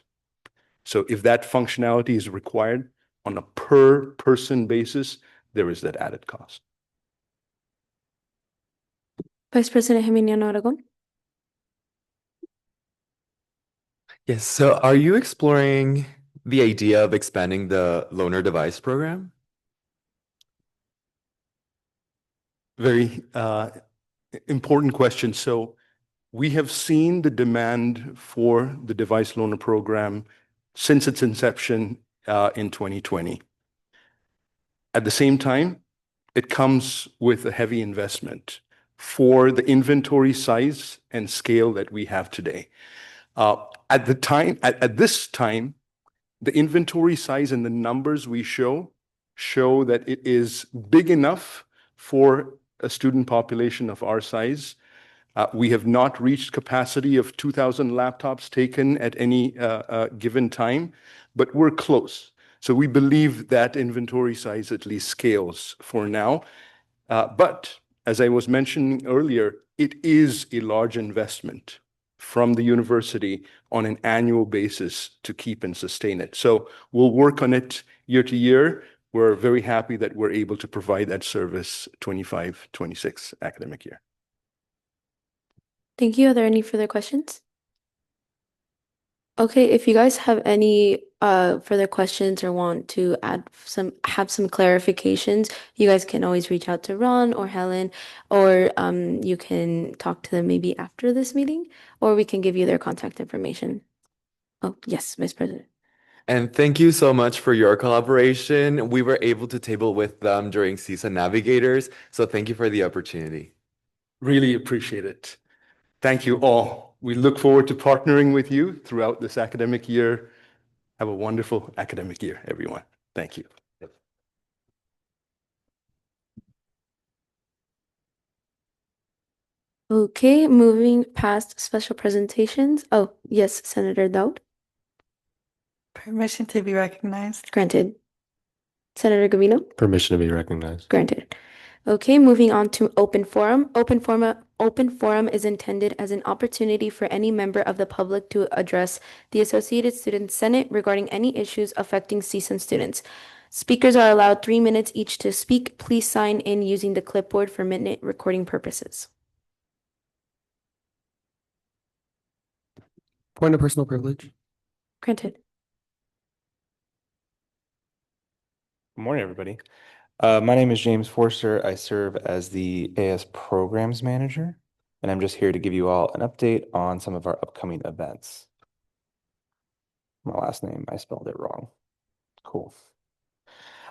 So if that functionality is required on a per person basis, there is that added cost. Vice President Geminiano Aragon. Yes, so are you exploring the idea of expanding the loaner device program? Very important question. So we have seen the demand for the device loaner program since its inception in 2020. At the same time, it comes with a heavy investment for the inventory size and scale that we have today. At this time, the inventory size and the numbers we show that it is big enough for a student population of our size. We have not reached capacity of 2,000 laptops taken at any given time, but we're close. So we believe that inventory size at least scales for now. But as I was mentioning earlier, it is a large investment from the university on an annual basis to keep and sustain it. So we'll work on it year to year. We're very happy that we're able to provide that service 25-26 academic year. Thank you. Are there any further questions? Okay, if you guys have any further questions or want to have some clarifications, you guys can always reach out to Ron or Helen, or you can talk to them maybe after this meeting, or we can give you their contact information. Oh, yes, Vice President. And thank you so much for your collaboration. We were able to table with them during CISA Navigators, so thank you for the opportunity. Really appreciate it. Thank you all. We look forward to partnering with you throughout this academic year. Have a wonderful academic year, everyone. Thank you. Okay, moving past special presentations. Oh, yes, Senator Daud. Permission to be recognized. Granted. Senator Gavino. Permission to be recognized. Granted. Okay, moving on to open forum. Open forum is intended as an opportunity for any member of the public to address the Associated Students Senate regarding any issues affecting CSUN students. Speakers are allowed 3 minutes each to speak. Please sign in using the clipboard for minute recording purposes. Point of personal privilege. Granted. Good morning, everybody. My name is James Forster. I serve as the AS Programs Manager, and I'm just here to give you all an update on some of our upcoming events. My last name, I spelled it wrong. Cool.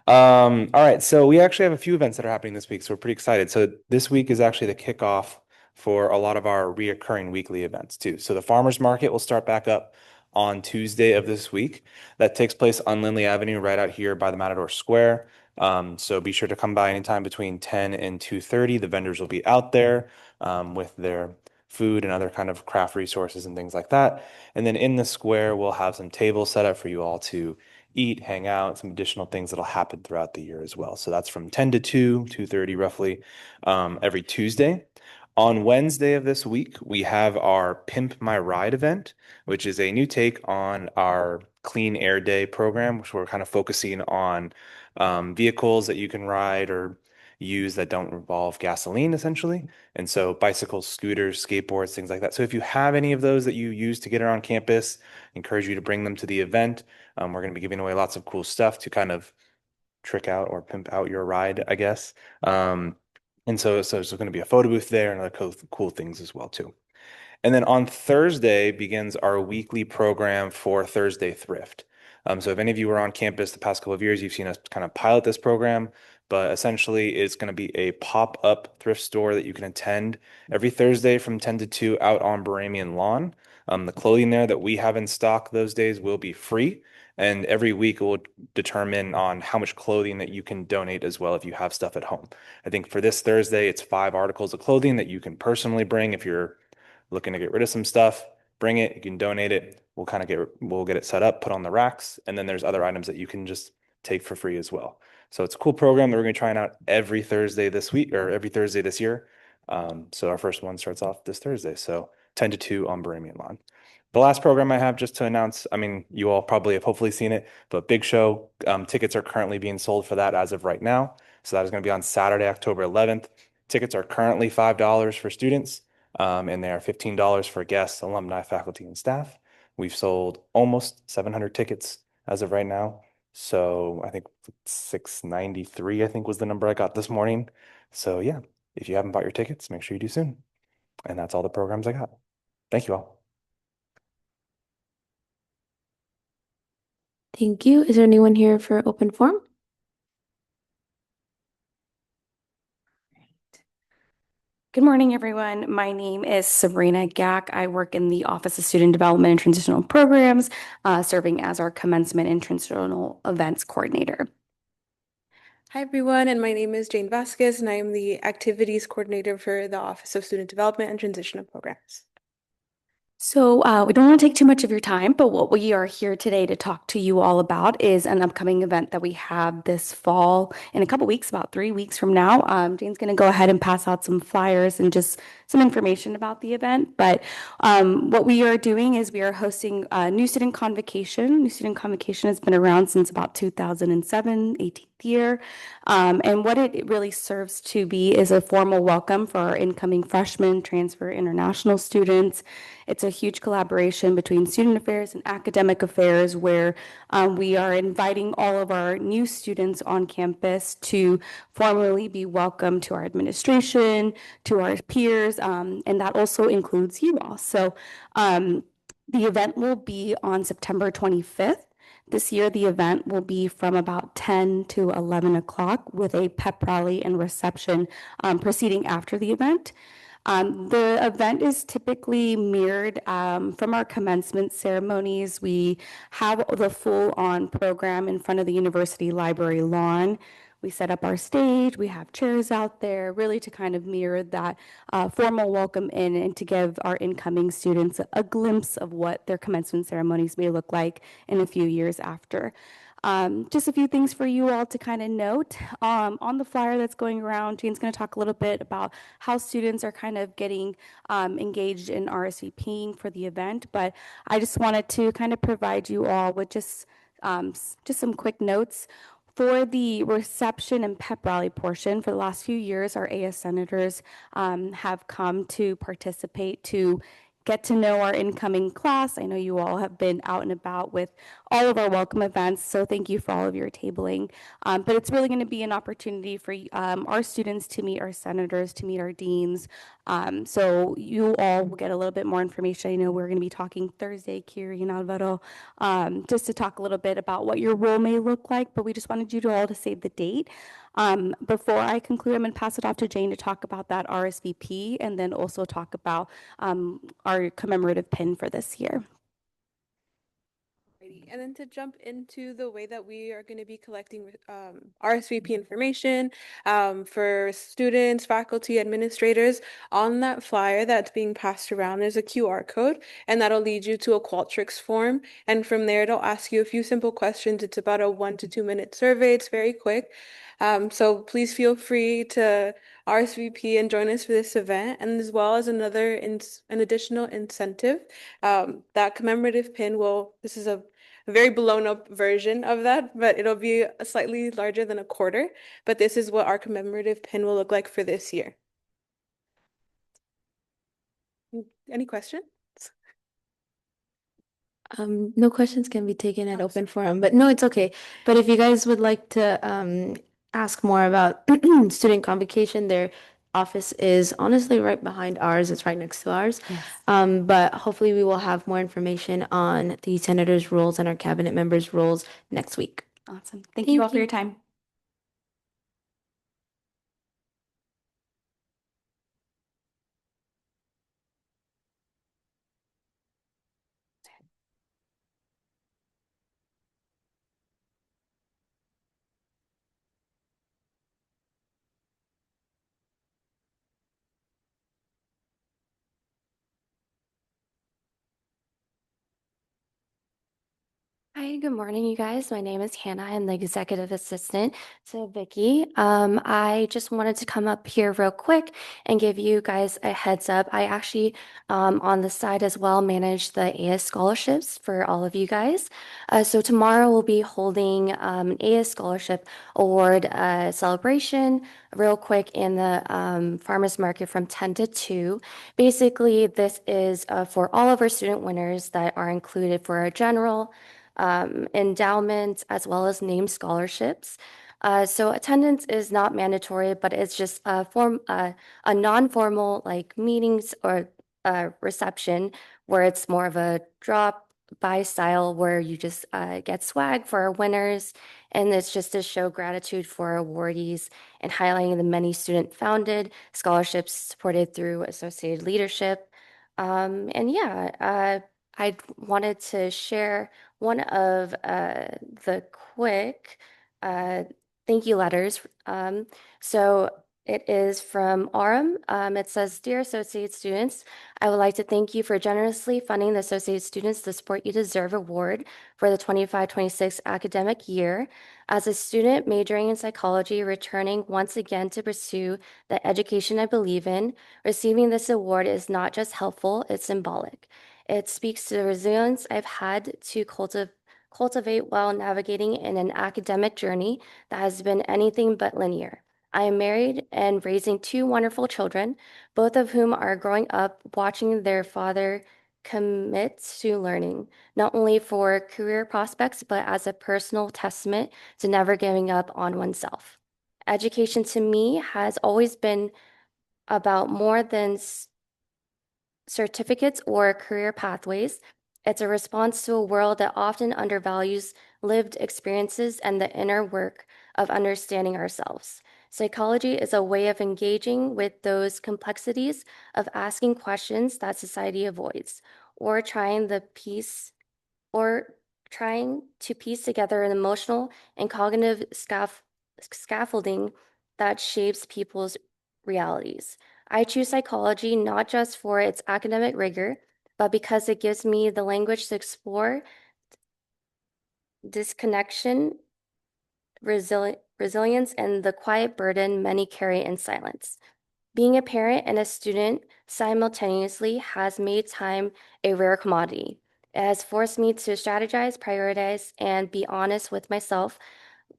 All right, so we actually have a few events that are happening this week, so we're pretty excited. So this week is actually the kickoff for a lot of our reoccurring weekly events too. So the Farmers Market will start back up on Tuesday of this week. That takes place on Lindley Avenue, right out here by the Matador Square. So be sure to come by anytime between 10 and 2:30. The vendors will be out there with their food and other kind of craft resources and things like that. And then in the square, we'll have some tables set up for you all to eat, hang out, some additional things that'll happen throughout the year as well. So that's from 10 to 2, 2:30 roughly, every Tuesday. On Wednesday of this week, we have our Pimp My Ride event, which is a new take on our Clean Air Day program, which we're kind of focusing on vehicles that you can ride or use that don't involve gasoline, essentially. And so bicycles, scooters, skateboards, things like that. So if you have any of those that you use to get around campus, I encourage you to bring them to the event. We're going to be giving away lots of cool stuff to kind of trick out or pimp out your ride, I guess. And so there's going to be a photo booth there and other cool things as well, too. And then on Thursday begins our weekly program for Thursday Thrift. So if any of you were on campus the past couple of years, you've seen us kind of pilot this program, but essentially it's going to be a pop-up thrift store that you can attend every Thursday from 10 to 2 out on Baramian Lawn. The clothing there that we have in stock those days will be free. And every week we'll determine on how much clothing that you can donate as well if you have stuff at home. I think for this Thursday, it's 5 articles of clothing that you can personally bring. If you're looking to get rid of some stuff, bring it, you can donate it. We'll get it set up, put on the racks. And then there's other items that you can just take for free as well. So it's a cool program that we're going to try out every Thursday this week or every Thursday this year. So our first one starts off this Thursday. So 10 to 2 on Baramian Lawn. The last program I have just to announce, I mean, you all probably have hopefully seen it, but Big Show tickets are currently being sold for that as of right now. So that is going to be on Saturday, October 11th. Tickets are currently $5 for students, and they are $15 for guests, alumni, faculty, and staff. We've sold almost 700 tickets as of right now. So I think 693, I think was the number I got this morning. So yeah, if you haven't bought your tickets, make sure you do soon. And that's all the programs I got. Thank you all. Thank you. Is there anyone here for open forum? Good morning, everyone. My name is Sabrina Gack. I work in the Office of Student Development and Transitional Programs, serving as our commencement and transitional events coordinator. Hi, everyone, and my name is Jane Vasquez, and I am the Activities Coordinator for the Office of Student Development and Transitional Programs. So we don't want to take too much of your time, but what we are here today to talk to you all about is an upcoming event that we have this fall in a couple weeks, about 3 weeks from now. Jane's going to go ahead and pass out some flyers and just some information about the event. But what we are doing is we are hosting New Student Convocation. New Student Convocation has been around since about 2007, 18th year. And what it really serves to be is a formal welcome for our incoming freshmen, transfer international students. It's a huge collaboration between student affairs and academic affairs where we are inviting all of our new students on campus to formally be welcomed to our administration, to our peers, and that also includes you all. So the event will be on September 25th. This year, the event will be from about 10 to 11 o'clock with a pep rally and reception proceeding after the event. The event is typically mirrored from our commencement ceremonies. We have the full-on program in front of the university library lawn. We set up our stage, we have chairs out there, really to kind of mirror that formal welcome in and to give our incoming students a glimpse of what their commencement ceremonies may look like in a few years after. Just a few things for you all to kind of note. On the flyer that's going around, Jane's going to talk a little bit about how students are kind of getting engaged in RSVPing for the event, but I just wanted to kind of provide you all with just some quick notes. For the reception and pep rally portion, for the last few years, our AS senators have come to participate to get to know our incoming class. I know you all have been out and about with all of our welcome events, so thank you for all of your tabling. But it's really going to be an opportunity for our students to meet our senators, to meet our deans. So you all will get a little bit more information. I know we're going to be talking Thursday, Kiri and Alvaro, just to talk a little bit about what your role may look like, but we just wanted you all to save the date. Before I conclude, I'm going to pass it off to Jane to talk about that RSVP and then also talk about our commemorative pin for this year. And then to jump into the way that we are going to be collecting RSVP information for students, faculty, administrators, on that flyer that's being passed around, there's a QR code, and that'll lead you to a Qualtrics form. And from there, it'll ask you a few simple questions. It's about a 1 to 2 minute survey. It's very quick. So please feel free to RSVP and join us for this event, and as well as an additional incentive. That commemorative pin this is a very blown up version of that, but it'll be slightly larger than a quarter. But this is what our commemorative pin will look like for this year. Any questions? No questions can be taken at open forum, but no, it's okay. But if you guys would like to ask more about student convocation, their office is honestly right behind ours. It's right next to ours. Yes. But hopefully we will have more information on the senators' roles and our cabinet members' roles next week. Awesome. Thank you all for your time. Hi, Hi, good morning, you guys. My name is Hannah. I'm the executive assistant to Vicky. I just wanted to come up here real quick and give you guys a heads up. I actually, on the side as well, manage the AS scholarships for all of you guys. So tomorrow we'll be holding an AS scholarship award celebration real quick in the farmers market from 10 to 2. Basically, this is for all of our student winners that are included for our general endowments as well as named scholarships. So attendance is not mandatory, but it's just a non-formal like meetings or reception where it's more of a drop by style where you just get swag for our winners, and it's just to show gratitude for our awardees and highlighting the many student-founded scholarships supported through associated leadership. And yeah, I wanted to share one of the quick uh, thank you letters. So it is from Aurum. It says, Dear Associate students, I would like to thank you for generously funding the Associate Students the Support You Deserve Award for the 25-26 academic year. As a student majoring in psychology, returning once again to pursue the education I believe in, receiving this award is not just helpful, it's symbolic. It speaks to the resilience I've had to cultivate while navigating in an academic journey that has been anything but linear. I am married and raising 2 wonderful children, both of whom are growing up watching their father commit to learning, not only for career prospects, but as a personal testament to never giving up on oneself. Education to me has always been about more than certificates or career pathways. It's a response to a world that often undervalues lived experiences and the inner work of understanding ourselves. Psychology is a way of engaging with those complexities of asking questions that society avoids, or trying to piece together an emotional and cognitive scaffolding that shapes people's realities. I choose psychology not just for its academic rigor, but because it gives me the language to explore disconnection, resilience, and the quiet burden many carry in silence. Being a parent and a student simultaneously has made time a rare commodity. It has forced me to strategize, prioritize, and be honest with myself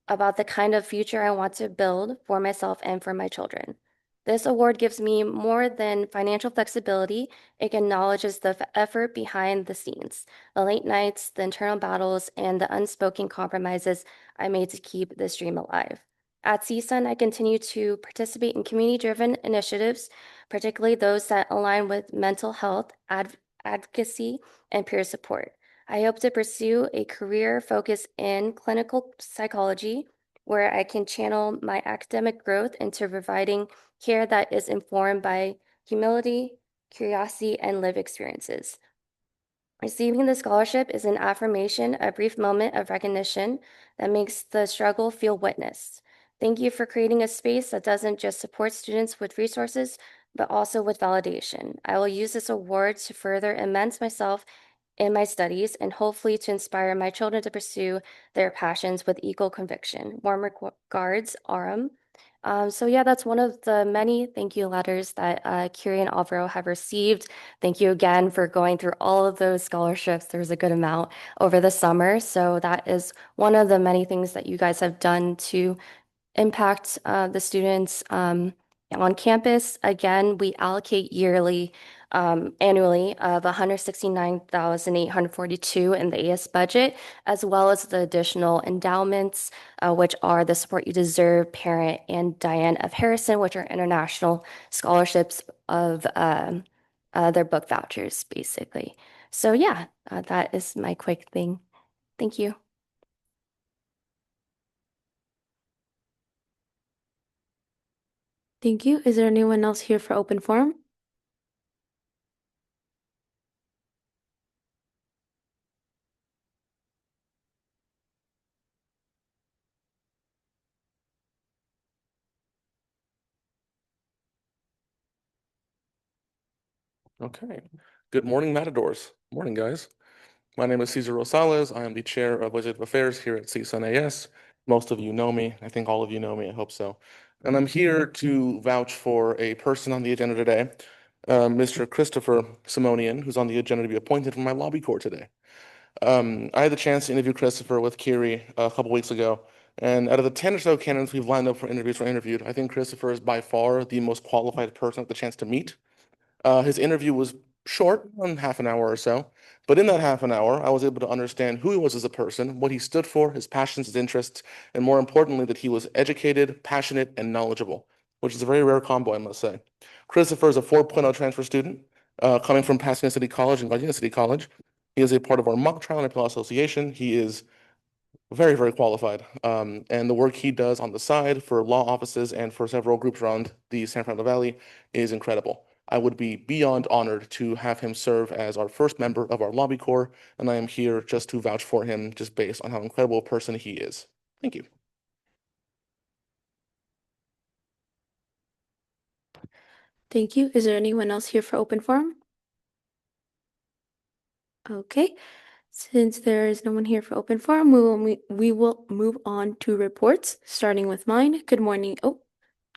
about the kind of future I want to build for myself and for my children. This award gives me more than financial flexibility. It acknowledges the effort behind the scenes, the late nights, the internal battles, and the unspoken compromises I made to keep this dream alive. At CSUN, I continue to participate in community-driven initiatives, particularly those that align with mental health, advocacy, and peer support. I hope to pursue a career focused in clinical psychology, where I can channel my academic growth into providing care that is informed by humility, curiosity, and lived experiences. Receiving the scholarship is an affirmation, a brief moment of recognition that makes the struggle feel witnessed. Thank you for creating a space that doesn't just support students with resources, but also with validation. I will use this award to further immerse myself in my studies and hopefully to inspire my children to pursue their passions with equal conviction. Warm regards, Aurum. So yeah, that's one of the many thank you letters that Curie and Alvaro have received. Thank you again for going through all of those scholarships. There's a good amount over the summer. So that is one of the many things that you guys have done to impact the students on campus. Again, we allocate annually of 169,842 in the AS budget, as well as the additional endowments, which are the Support You Deserve, Parent, and Diane F. Harrison, which are international scholarships of their book vouchers, basically. So yeah, that is my quick thing. Thank you. Thank you. Is there anyone else here for open forum? Okay. Good morning, Matadors. Morning, guys. My name is Cesar Rosales. I am the chair of Legislative Affairs here at CSUN AS. Most of you know me. I think all of you know me. I hope so. And I'm here to vouch for a person on the agenda today, Mr. Christopher Simonian, who's on the agenda to be appointed for my lobby corps today. I had the chance to interview Christopher with Kiri a couple weeks ago. And out of the 10 or so candidates we've lined up for interviews or interviewed, I think Christopher is by far the most qualified person with the chance to meet. His interview was short, half an hour or so, but in that half an hour, I was able to understand who he was as a person, what he stood for, his passions, his interests, and more importantly, that he was educated, passionate, and knowledgeable, which is a very rare combo, I must say. Christopher is a 4.0 transfer student coming from Pasadena City College and Gardena City College. He is a part of our mock trial and appeal association. He is very, very qualified. And the work he does on the side for law offices and for several groups around the San Fernando Valley is incredible. I would be beyond honored to have him serve as our first member of our lobby corps, and I am here just to vouch for him just based on how incredible a person he is. Thank you. Thank you. Is there anyone else here for open forum? Okay. Since there is no one here for open forum, we will move on to reports, starting with mine. Good morning. Oh,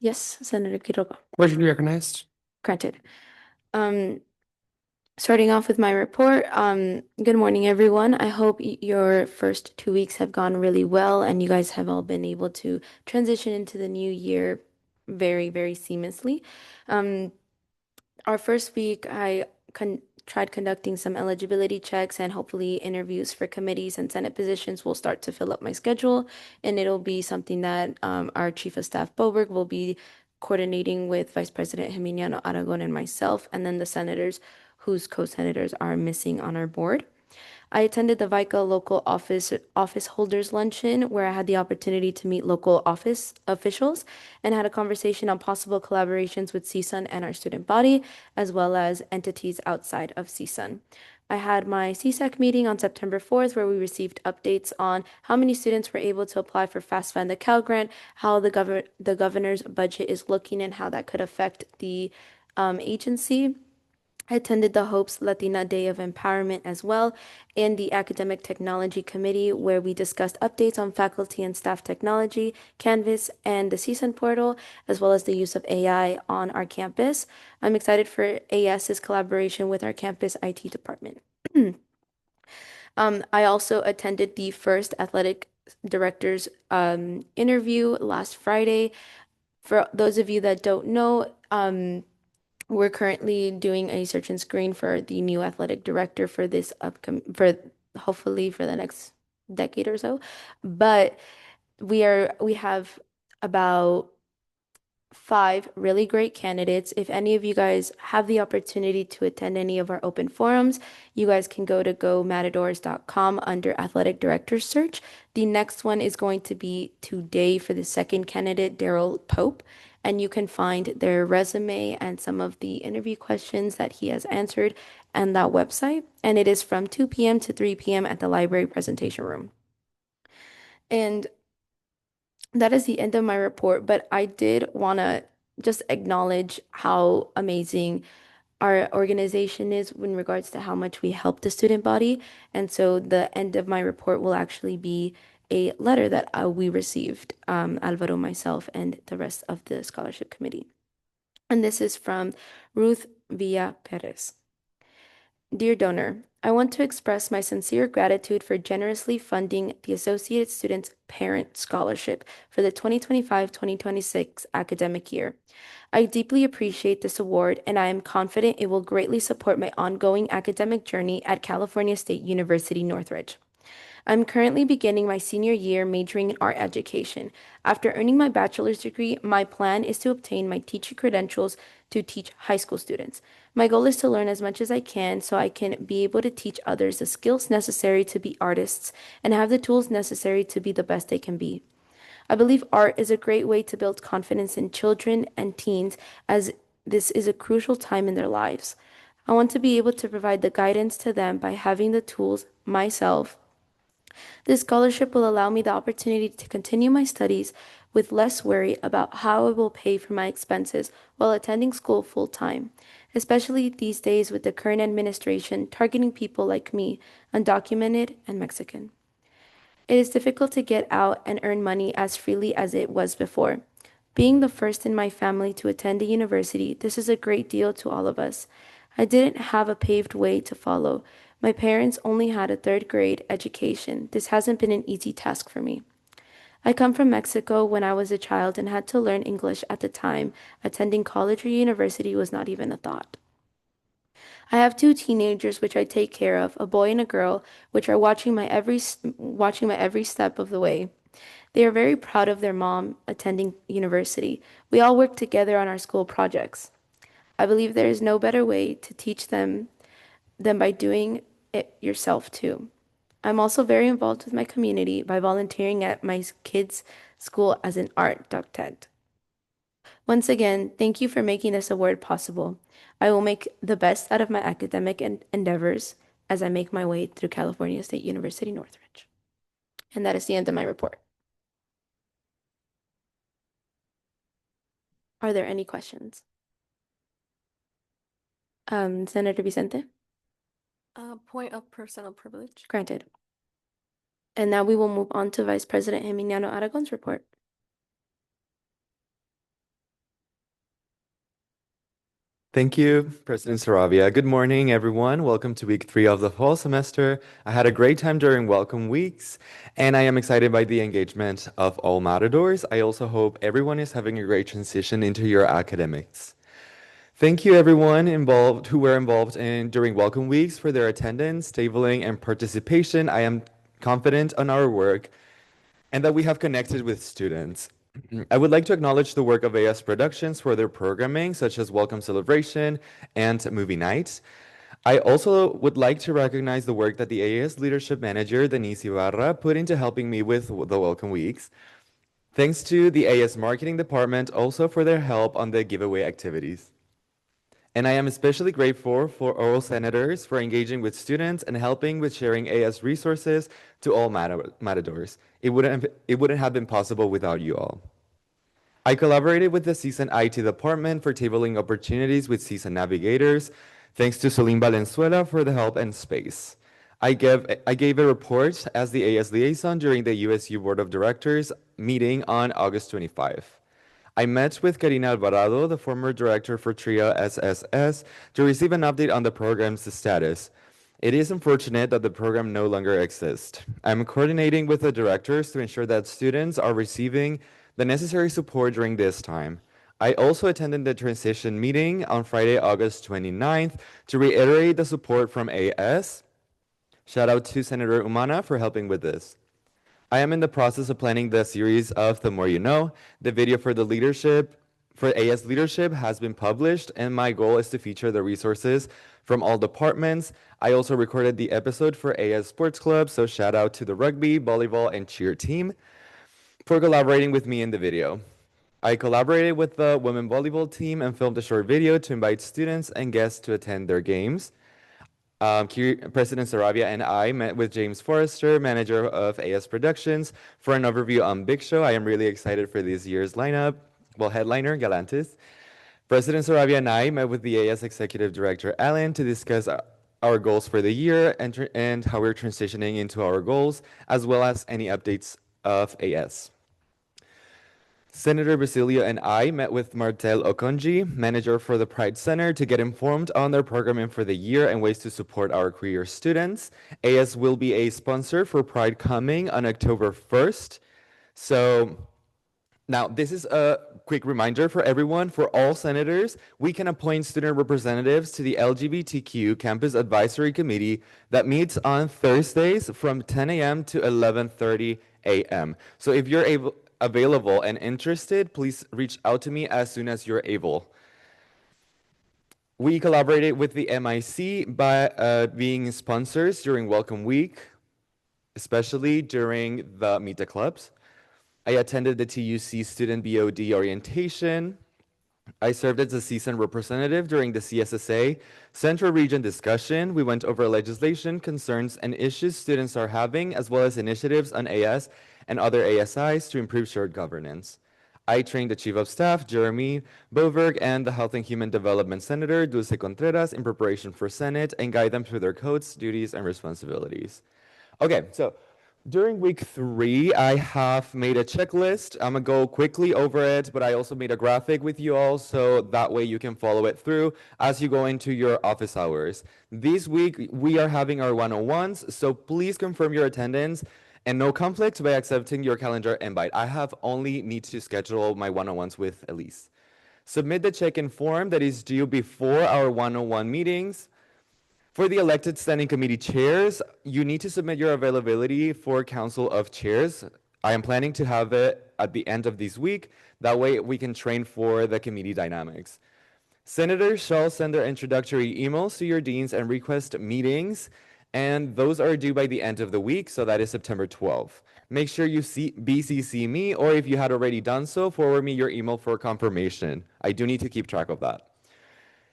yes, Senator Quiroga. Question recognized. Granted. Starting off with my report, good morning, everyone. I hope your first 2 weeks have gone really well and you guys have all been able to transition into the new year very, very seamlessly. Our first week, I tried conducting some eligibility checks and hopefully interviews for committees and Senate positions will start to fill up my schedule. And it'll be something that our Chief of Staff, Boberg, will be coordinating with Vice President Geminiano Aragon and myself, and then the senators whose co-senators are missing on our board. I attended the VICA local office holders luncheon where I had the opportunity to meet local office officials and had a conversation on possible collaborations with CSUN and our student body, as well as entities outside of CSUN. I had my CSAC meeting on September 4th where we received updates on how many students were able to apply for FAFSA, the Cal Grant, how the governor's budget is looking and how that could affect the agency. I attended the Hopes Latina Day of Empowerment as well and the Academic Technology Committee where we discussed updates on faculty and staff technology, Canvas, and the CSUN portal, as well as the use of AI on our campus. I'm excited for AS's collaboration with our campus IT department. I also attended the first athletic director's interview last Friday. For those of you that don't know, we're currently doing a search and screen for the new athletic director for this hopefully for the next decade or so. But we have about 5 really great candidates. If any of you guys have the opportunity to attend any of our open forums, you guys can go to gomatadors.com under athletic director search. The next one is going to be today for the second candidate, Daryl Pope. And you can find their resume and some of the interview questions that he has answered on that website. And it is from 2 p.m. to 3 p.m. at the library presentation room. And that is the end of my report, but I did want to just acknowledge how amazing our organization is in regards to how much we help the student body. And so the end of my report will actually be a letter that we received, Alvaro, myself, and the rest of the scholarship committee. And this is from Ruth Villa Perez. Dear donor, I want to express my sincere gratitude for generously funding the Associated Students Parent Scholarship for the 2025-2026 academic year. I deeply appreciate this award, and I am confident it will greatly support my ongoing academic journey at California State University, Northridge. I'm currently beginning my senior year majoring in art education. After earning my bachelor's degree, my plan is to obtain my teacher credentials to teach high school students. My goal is to learn as much as I can so I can be able to teach others the skills necessary to be artists and have the tools necessary to be the best they can be. I believe art is a great way to build confidence in children and teens as this is a crucial time in their lives. I want to be able to provide the guidance to them by having the tools myself. This scholarship will allow me the opportunity to continue my studies with less worry about how I will pay for my expenses while attending school full-time. especially these days with the current administration targeting people like me, undocumented and Mexican. It is difficult to get out and earn money as freely as it was before. Being the first in my family to attend a university, this is a great deal to all of us. I didn't have a paved way to follow. My parents only had a third grade education. This hasn't been an easy task for me. I come from Mexico when I was a child and had to learn English at the time. Attending college or university was not even a thought. I have two teenagers which I take care of, a boy and a girl, which are watching my every step of the way. They are very proud of their mom attending university. We all work together on our school projects. I believe there is no better way to teach them than by doing it yourself too. I'm also very involved with my community by volunteering at my kids' school as an art docent. Once again, thank you for making this award possible. I will make the best out of my academic endeavors as I make my way through California State University, Northridge. And that is the end of my report. Are there any questions? Senator Vicente? Point of personal privilege. Granted. And now we will move on to Vice President Emiliano Aragon's report. Thank you, President Saravia. Good morning, everyone. Welcome to week 3 of the fall semester. I had a great time during welcome weeks, and I am excited by the engagement of all Matadors. I also hope everyone is having a great transition into your academics. Thank you, everyone who were involved during welcome weeks for their attendance, tabling, and participation. I am confident on our work and that we have connected with students. I would like to acknowledge the work of AS Productions for their programming, such as Welcome Celebration and Movie Night. I also would like to recognize the work that the AS Leadership Manager, Denise Ibarra, put into helping me with the welcome weeks. Thanks to the AS Marketing Department also for their help on the giveaway activities. And I am especially grateful for all senators for engaging with students and helping with sharing AS resources to all Matadors. It wouldn't have been possible without you all. I collaborated with the CSUN IT department for tabling opportunities with CSUN navigators. Thanks to Celine Valenzuela for the help and space. I gave a report as the AS liaison during the USU Board of Directors meeting on August 25. I met with Karina Alvarado, the former director for TRIA SSS, to receive an update on the program's status. It is unfortunate that the program no longer exists. I'm coordinating with the directors to ensure that students are receiving the necessary support during this time. I also attended the transition meeting on Friday, August 29th, to reiterate the support from AS. Shout out to Senator Umana for helping with this. I am in the process of planning the series of The More You Know. The video for AS leadership has been published, and my goal is to feature the resources from all departments. I also recorded the episode for AS Sports Club, so shout out to the rugby, volleyball, and cheer team for collaborating with me in the video. I collaborated with the women volleyball team and filmed a short video to invite students and guests to attend their games. President Saravia and I met with James Forrester, manager of AS Productions, for an overview on Big Show. I am really excited for this year's lineup. Well, headliner, Galantis. President Saravia and I met with the AS Executive Director, Alan, to discuss our goals for the year and how we're transitioning into our goals, as well as any updates of AS. Senator Basilio and I met with Martel Okonji, manager for the Pride Center, to get informed on their programming for the year and ways to support our queer students. AS will be a sponsor for Pride coming on October 1st. So now this is a quick reminder for everyone, for all senators, we can appoint student representatives to the LGBTQ Campus Advisory Committee that meets on Thursdays from 10 a.m. to 11:30 a.m. So if you're available and interested, please reach out to me as soon as you're able. We collaborated with the MIC by being sponsors during Welcome Week, especially during the Meet the Clubs. I attended the TUC Student BOD orientation. I served as a CSUN representative during the CSSA Central Region discussion. We went over legislation, concerns, and issues students are having, as well as initiatives on AS and other ASIs to improve shared governance. I trained the Chief of Staff, Jeremy Boberg, and the Health and Human Development Senator, Dulce Contreras, in preparation for Senate and guide them through their codes, duties, and responsibilities. Okay, so during week 3, I have made a checklist. I'm gonna go quickly over it, but I also made a graphic with you all, so that way you can follow it through as you go into your office hours. This week, we are having our 101s, so please confirm your attendance and no conflict by accepting your calendar invite. I have only need to schedule my 101s with Elise. Submit the check-in form that is due before our 101 meetings. For the elected standing committee chairs, you need to submit your availability for Council of Chairs. I am planning to have it at the end of this week. That way we can train for the committee dynamics. Senators shall send their introductory emails to your deans and request meetings, and those are due by the end of the week, so that is September 12th. Make sure you BCC me, or if you had already done so, forward me your email for confirmation. I do need to keep track of that.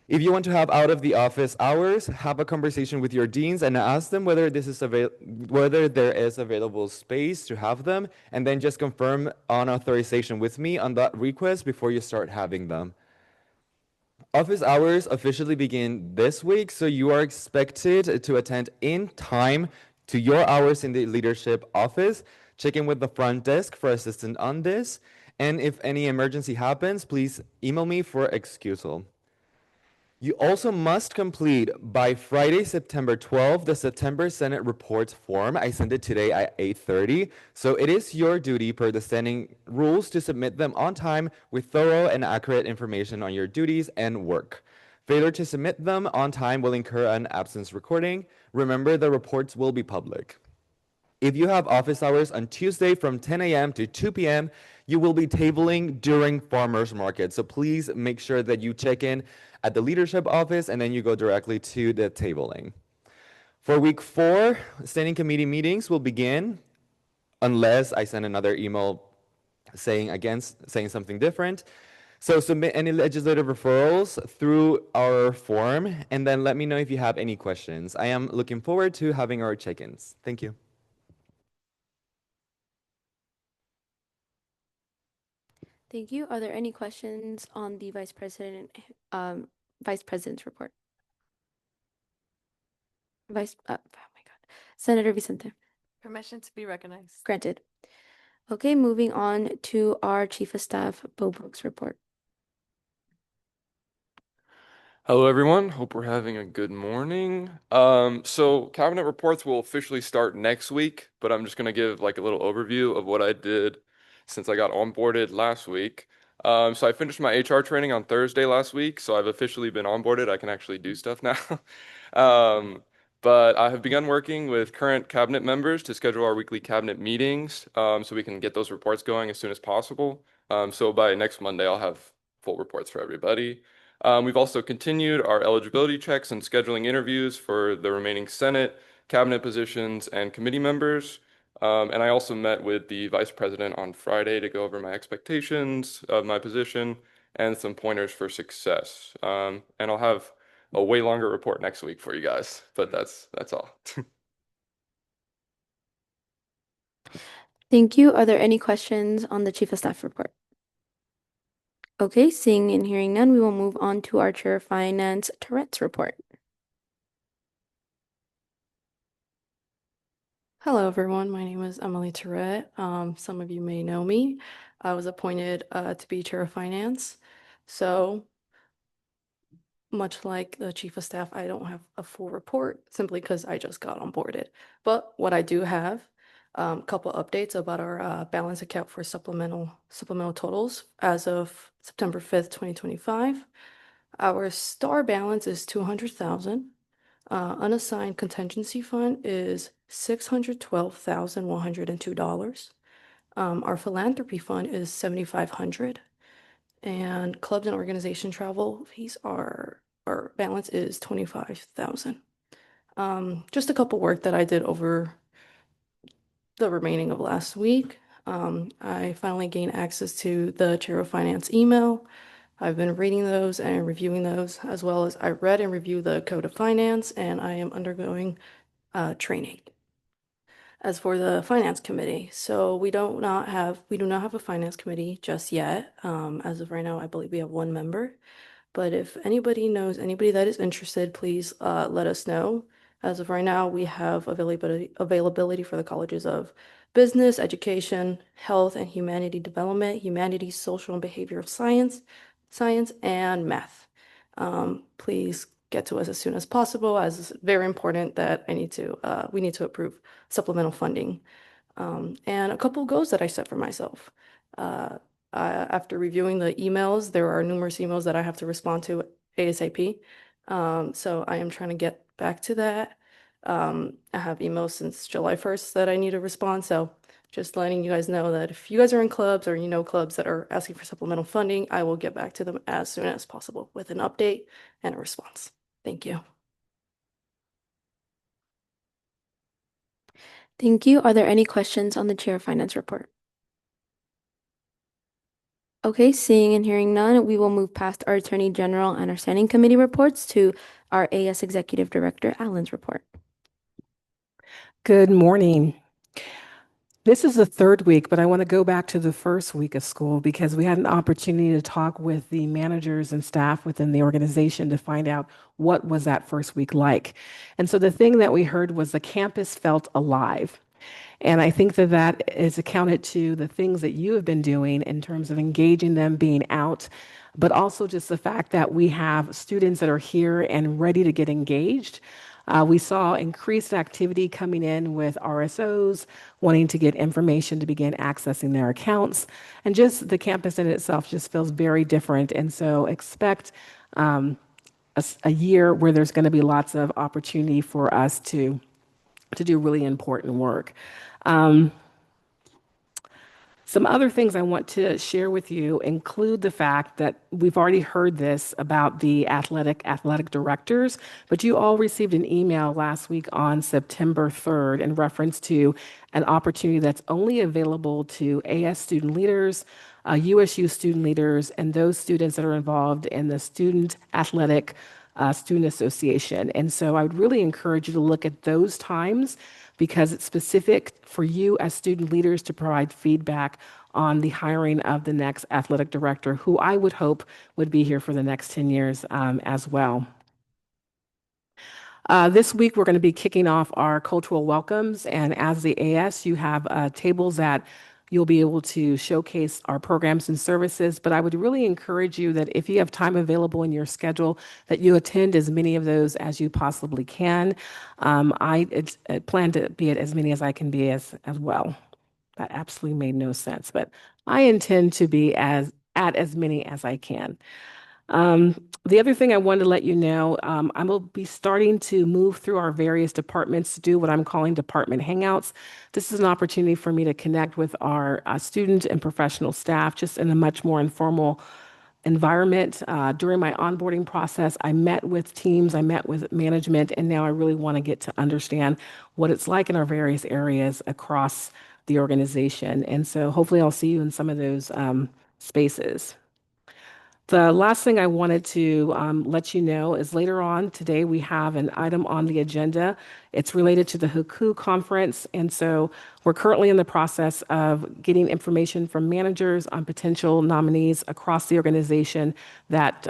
If you want to have out of the office hours, have a conversation with your deans and ask them whether whether there is available space to have them, and then just confirm on authorization with me on that request before you start having them. Office hours officially begin this week, so you are expected to attend in time to your hours in the leadership office. Check in with the front desk for assistance on this, and if any emergency happens, please email me for excusal. You also must complete by Friday, September 12th, the September Senate Report form. I sent it today at 8:30. So it is your duty per the standing rules to submit them on time with thorough and accurate information on your duties and work. Failure to submit them on time will incur an absence recording. Remember, the reports will be public. If you have office hours on Tuesday from 10 a.m. to 2 p.m., you will be tabling during farmers market. So please make sure that you check in at the leadership office and then you go directly to the tabling. For week 4, standing committee meetings will begin unless I send another email saying something different. So submit any legislative referrals through our form and then let me know if you have any questions. I am looking forward to having our check-ins. Thank you. Thank you. Are there any questions on the Vice President's report? Oh my God. Senator Vicente. Permission to be recognized. Granted. Okay, moving on to our Chief of Staff, Bo Brooks' report. Hello, everyone. Hope we're having a good morning. So cabinet reports will officially start next week, but I'm just gonna give like a little overview of what I did since I got onboarded last week. So I finished my HR training on Thursday last week, so I've officially been onboarded. I can actually do stuff now. But I have begun working with current cabinet members to schedule our weekly cabinet meetings, so we can get those reports going as soon as possible. So by next Monday, I'll have full reports for everybody. We've also continued our eligibility checks and scheduling interviews for the remaining Senate, cabinet positions, and committee members. And I also met with the Vice President on Friday to go over my expectations of my position and some pointers for success. And I'll have a way longer report next week for you guys, but that's all. Thank you. Are there any questions on the Chief of Staff report? Okay, seeing and hearing none, we will move on to our Chair of Finance, Tourette's report. Hello, everyone. My name is Emily Tourette. Some of you may know me. I was appointed to be Chair of Finance. So, much like the Chief of Staff, I don't have a full report simply because I just got onboarded. But what I do have, a couple updates about our balance account for supplemental totals as of September 5th, 2025. Our STAR balance is 200,000. Unassigned contingency fund is $612,102. Our philanthropy fund is $7,500. And clubs and organization travel fees our balance is $25,000. Just a couple work that I did over the remaining of last week. I finally gained access to the Chair of Finance email. I've been reading those and reviewing those, as well as I read and reviewed the Code of Finance, and I am undergoing training. as for the finance committee. So we do not have a finance committee just yet. As of right now, I believe we have one member. But if anybody knows anybody that is interested, please let us know. As of right now, we have availability for the colleges of business, education, health and humanity development, humanities, social and behavioral science, and math. Please get to us as soon as possible, as it's very important that we need to approve supplemental funding. And a couple goals that I set for myself. After reviewing the emails, there are numerous emails that I have to respond to ASAP. So I am trying to get back to that. I have emails since July 1st that I need to respond. So just letting you guys know that if you guys are in clubs or you know clubs that are asking for supplemental funding, I will get back to them as soon as possible with an update and a response. Thank you. Thank you. Are there any questions on the Chair of Finance report? Okay, seeing and hearing none, we will move past our Attorney General and our Standing Committee reports to our AS Executive Director, Alan's report. Good morning. This is the third week, but I want to go back to the first week of school because we had an opportunity to talk with the managers and staff within the organization to find out what was that first week like. And so the thing that we heard was the campus felt alive. And I think that that is accounted to the things that you have been doing in terms of engaging them, being out, but also just the fact that we have students that are here and ready to get engaged. We saw increased activity coming in with RSOs wanting to get information to begin accessing their accounts. And just the campus in itself just feels very different. And so expect a year where there's going to be lots of opportunity for us to do really important work. Some other things I want to share with you include the fact that we've already heard this about the athletic directors, but you all received an email last week on September 3rd in reference to an opportunity that's only available to AS student leaders, USU student leaders, and those students that are involved in the Student Athletic Student Association. And so I would really encourage you to look at those times because it's specific for you as student leaders to provide feedback on the hiring of the next athletic director, who I would hope would be here for the next 10 years as well. This week, we're going to be kicking off our cultural welcomes. And as the AS, you have tables that you'll be able to showcase our programs and services. But I would really encourage you that if you have time available in your schedule, that you attend as many of those as you possibly can. I plan to be at as many as I can be as well. That absolutely made no sense, but I intend to be at as many as I can. The other thing I wanted to let you know, I will be starting to move through our various departments to do what I'm calling department hangouts. This is an opportunity for me to connect with our student and professional staff just in a much more informal environment. During my onboarding process, I met with teams, I met with management, and now I really want to get to understand what it's like in our various areas across the organization. And so hopefully I'll see you in some of those spaces. The last thing I wanted to let you know is later on today, we have an item on the agenda. It's related to the HUKU conference. And so we're currently in the process of getting information from managers on potential nominees across the organization that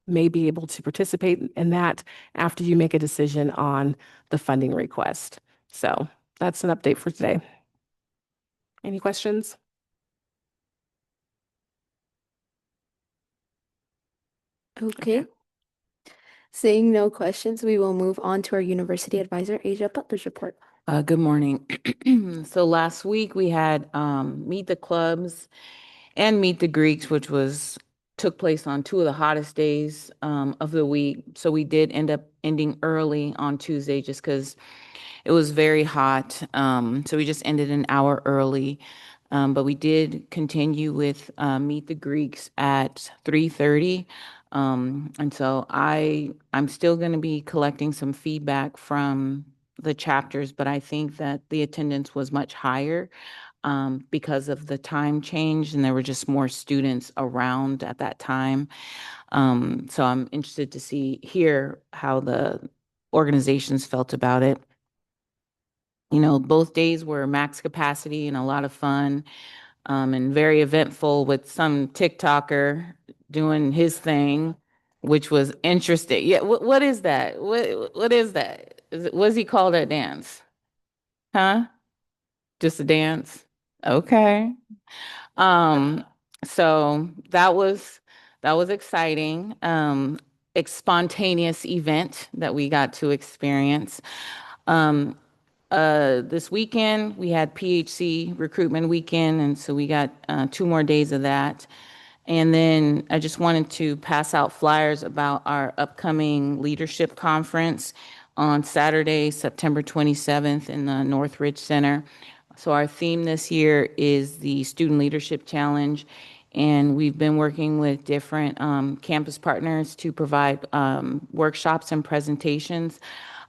may be able to participate in that after you make a decision on the funding request. So that's an update for today. Any questions? Okay. Seeing no questions, we will move on to our University Advisor, Asia Butler's report. Good morning. So last week we had Meet the Clubs and Meet the Greeks, which took place on two of the hottest days of the week. So we did end up ending early on Tuesday just because it was very hot. So we just ended an hour early. But we did continue with Meet the Greeks at 3:30. And so I'm still going to be collecting some feedback from the chapters, but I think that the attendance was much higher because of the time change, and there were just more students around at that time. So I'm interested to hear how the organizations felt about it. Both days were max capacity and a lot of fun, and very eventful with some TikToker doing his thing, which was interesting. Yeah, what is that? What is that? What does he call that dance? Huh? Just a dance? Okay. Um, so that was exciting. Spontaneous event that we got to experience. Um, this weekend we had PHC recruitment weekend, and so we got 2 more days of that. And then I just wanted to pass out flyers about our upcoming leadership conference on Saturday, September 27th in the Northridge Center. So our theme this year is the Student Leadership Challenge, and we've been working with different campus partners to provide workshops and presentations.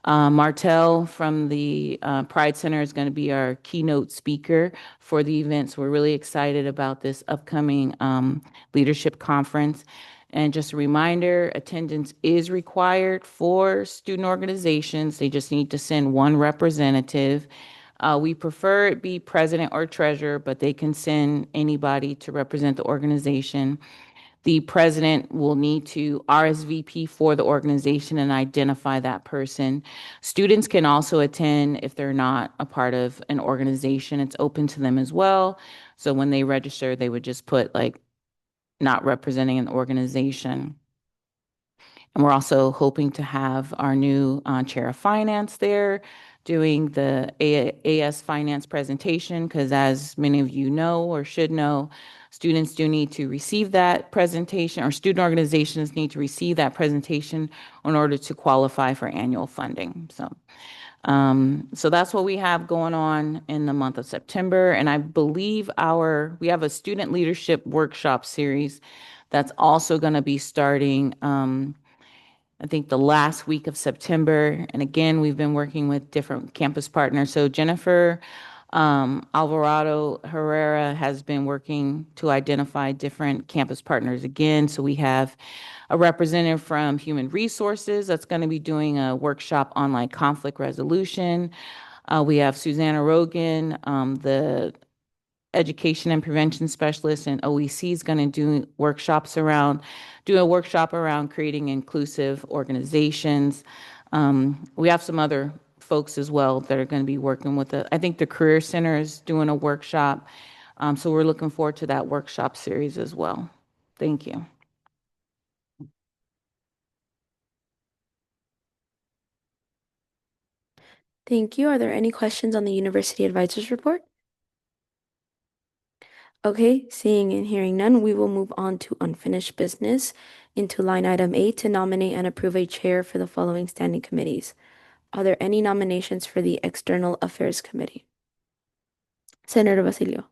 Martell from the Pride Center is going to be our keynote speaker for the event. So we're really excited about this upcoming leadership conference. And just a reminder, attendance is required for student organizations. They just need to send one representative. We prefer it be president or treasurer, but they can send anybody to represent the organization. The president will need to RSVP for the organization and identify that person. Students can also attend if they're not a part of an organization. It's open to them as well. So when they register, they would just put like not representing an organization. And we're also hoping to have our new chair of finance there doing the AS finance presentation, because as many of you know or should know, students do need to receive that presentation, or student organizations need to receive that presentation in order to qualify for annual funding. So that's what we have going on in the month of September. And I believe we have a student leadership workshop series that's also going to be starting I think the last week of September. And again, we've been working with different campus partners. So Jennifer Alvarado Herrera has been working to identify different campus partners again. So we have a representative from Human Resources that's going to be doing a workshop on like conflict resolution. We have Susanna Rogan, the education and prevention specialist, and OEC is going to do a workshop around creating inclusive organizations. We have some other folks as well that are going to be working with I think the Career Center is doing a workshop. So we're looking forward to that workshop series as well. Thank you. Thank you. Are there any questions on the University Advisors Report? Okay, seeing and hearing none, we will move on to unfinished business into line item 8 to nominate and approve a chair for the following standing committees. Are there any nominations for the External Affairs Committee? Senator Basilio.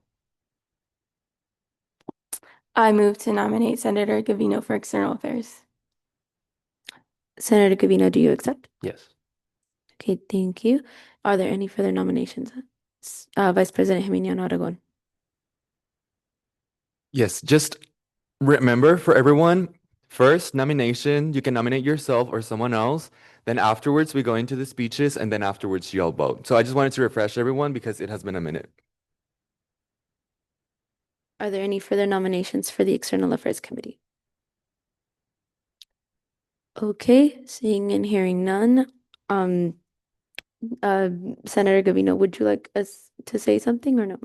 I move to nominate Senator Gavino for External Affairs. Senator Gavino, do you accept? Yes. Okay, thank you. Are there any further nominations? Vice President Jimeniano Aragon. Yes, just remember for everyone, first nomination, you can nominate yourself or someone else. Then afterwards, we go into the speeches, and then afterwards, you all vote. So I just wanted to refresh everyone because it has been a minute. Are there any further nominations for the External Affairs Committee? Okay, seeing and hearing none. Senator Gavino, would you like us to say something or no?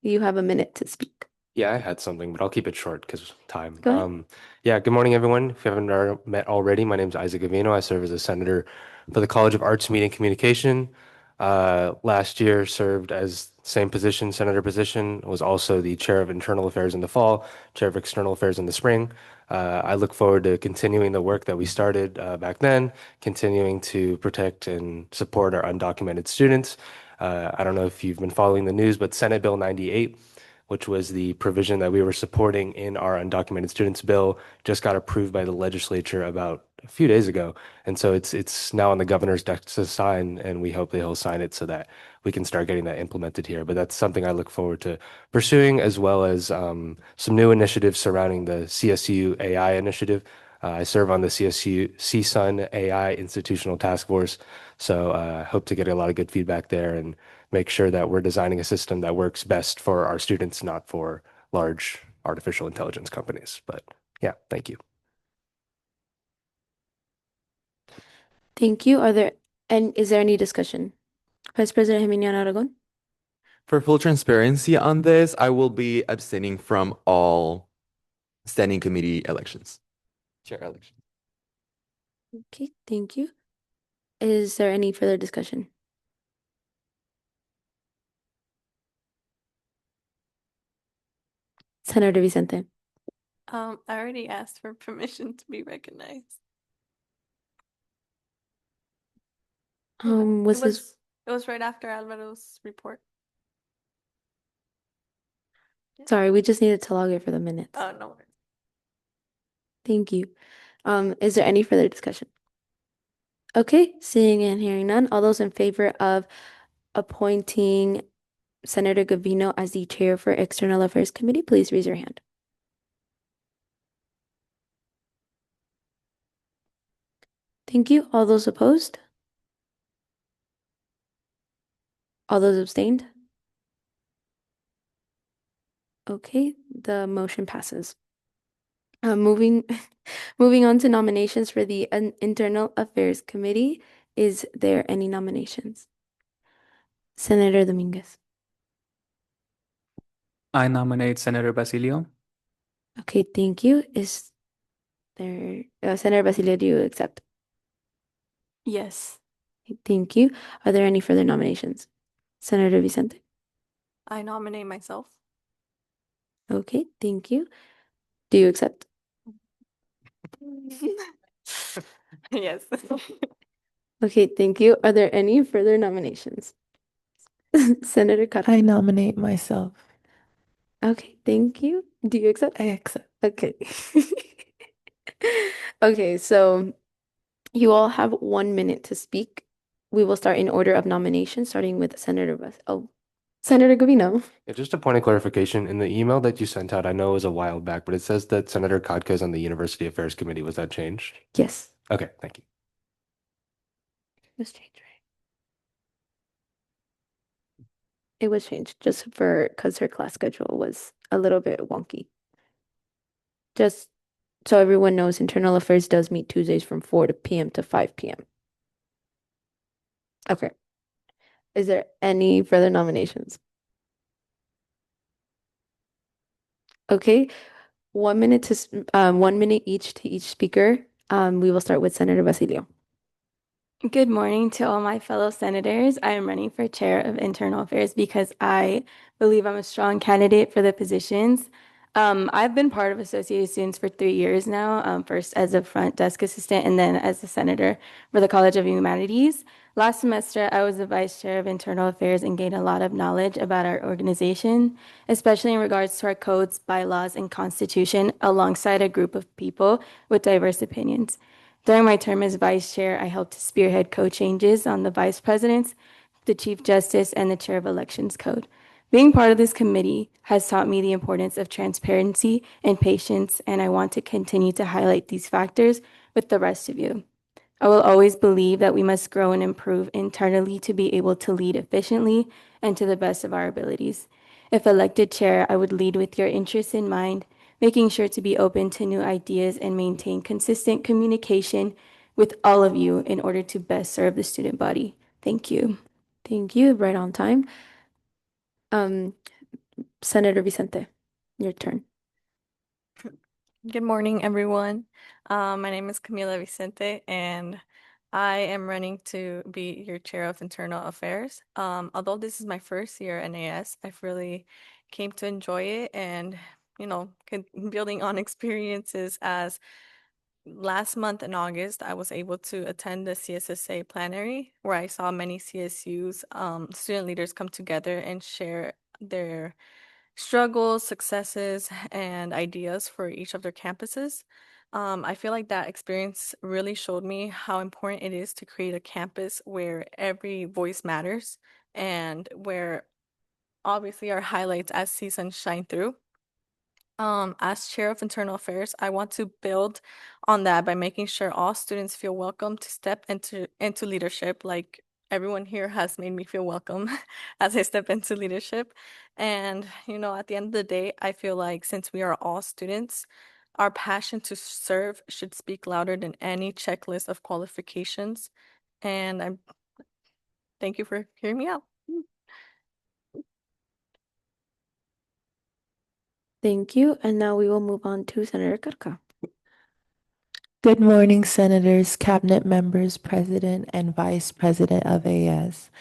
You have a minute to speak. Yeah, I had something, but I'll keep it short because time. Go ahead. Yeah, good morning, everyone. If you haven't met already, my name is Isaac Gavino. I serve as a senator for the College of Arts, Media, and Communication. Last year, served as same position, senator position. Was also the chair of Internal Affairs in the fall, chair of External Affairs in the spring. I look forward to continuing the work that we started back then, continuing to protect and support our undocumented students. I don't know if you've been following the news, but Senate Bill 98, which was the provision that we were supporting in our undocumented students bill, just got approved by the legislature about a few days ago. And so it's now on the governor's desk to sign, and we hope that he'll sign it so that we can start getting that implemented here. But that's something I look forward to pursuing, as well as some new initiatives surrounding the CSU AI initiative. I serve on the CSU CSUN AI Institutional Task Force, so hope to get a lot of good feedback there and make sure that we're designing a system that works best for our students, not for large artificial intelligence companies. But yeah, thank you. Thank you. Is there any discussion? Vice President Jimena Aragon? For full transparency on this, I will be abstaining from all standing committee elections, chair elections. Okay, thank you. Is there any further discussion? Senator Vicente. I already asked for permission to be recognized. Was this? It was right after Alvaro's report. Sorry, we just needed to log it for the minutes. Oh, no worries. Thank you. Is there any further discussion? Okay, seeing and hearing none, all those in favor of appointing Senator Gavino as the chair for External Affairs Committee, please raise your hand. Thank you. All those opposed? All those abstained? Okay, the motion passes. Moving on to nominations for the Internal Affairs Committee. Is there any nominations? Senator Dominguez. I nominate Senator Basilio. Okay, thank you. Is there, Senator Basilio, do you accept? Yes. Thank you. Are there any further nominations? Senator Vicente. I nominate myself. Okay, thank you. Do you accept? Yes. Okay, thank you. Are there any further nominations? Senator Carr. I nominate myself. Okay, thank you. Do you accept? I accept. Okay. Okay, so you all have 1 minute to speak. We will start in order of nomination, starting with Senator Senator Gavino. Yeah, just a point of clarification. In the email that you sent out, I know it was a while back, but it says that Senator Kotka is on the University Affairs Committee. Was that changed? Yes. Okay, thank you. It was changed, right? It was changed just because her class schedule was a little bit wonky. Just so everyone knows, Internal Affairs does meet Tuesdays from 4 p.m. to 5 p.m. Okay. Is there any further nominations? Okay. 1 minute to 1 minute each to each speaker. We will start with Senator Basilio. Good morning to all my fellow senators. I am running for chair of internal affairs because I believe I'm a strong candidate for the positions. I've been part of Associated Students for 3 years now, first as a front desk assistant and then as a senator for the College of Humanities. Last semester, I was the vice chair of internal affairs and gained a lot of knowledge about our organization, especially in regards to our codes, bylaws, and constitution, alongside a group of people with diverse opinions. During my term as vice chair, I helped to spearhead code changes on the vice presidents, the chief justice, and the chair of elections code. Being part of this committee has taught me the importance of transparency and patience, and I want to continue to highlight these factors with the rest of you. I will always believe that we must grow and improve internally to be able to lead efficiently and to the best of our abilities. If elected chair, I would lead with your interests in mind, making sure to be open to new ideas and maintain consistent communication with all of you in order to best serve the student body. Thank you. Thank you. Right on time. Senator Vicente, your turn. Good morning, everyone. My name is Camila Vicente, and I am running to be your chair of internal affairs. Although this is my first year at NAS, I've really came to enjoy it and, building on experiences as last month in August, I was able to attend the CSSA plenary where I saw many CSUs, student leaders come together and share their struggles, successes, and ideas for each of their campuses. I feel like that experience really showed me how important it is to create a campus where every voice matters and where obviously our highlights as seasons shine through. As chair of internal affairs, I want to build on that by making sure all students feel welcome to step into leadership. Like everyone here has made me feel welcome as I step into leadership. And, at the end of the day, I feel like since we are all students, our passion to serve should speak louder than any checklist of qualifications. And thank you for hearing me out. Thank you. And now we will move on to Senator Carca. Good morning, Senators, Cabinet members, President, and Vice President of AS.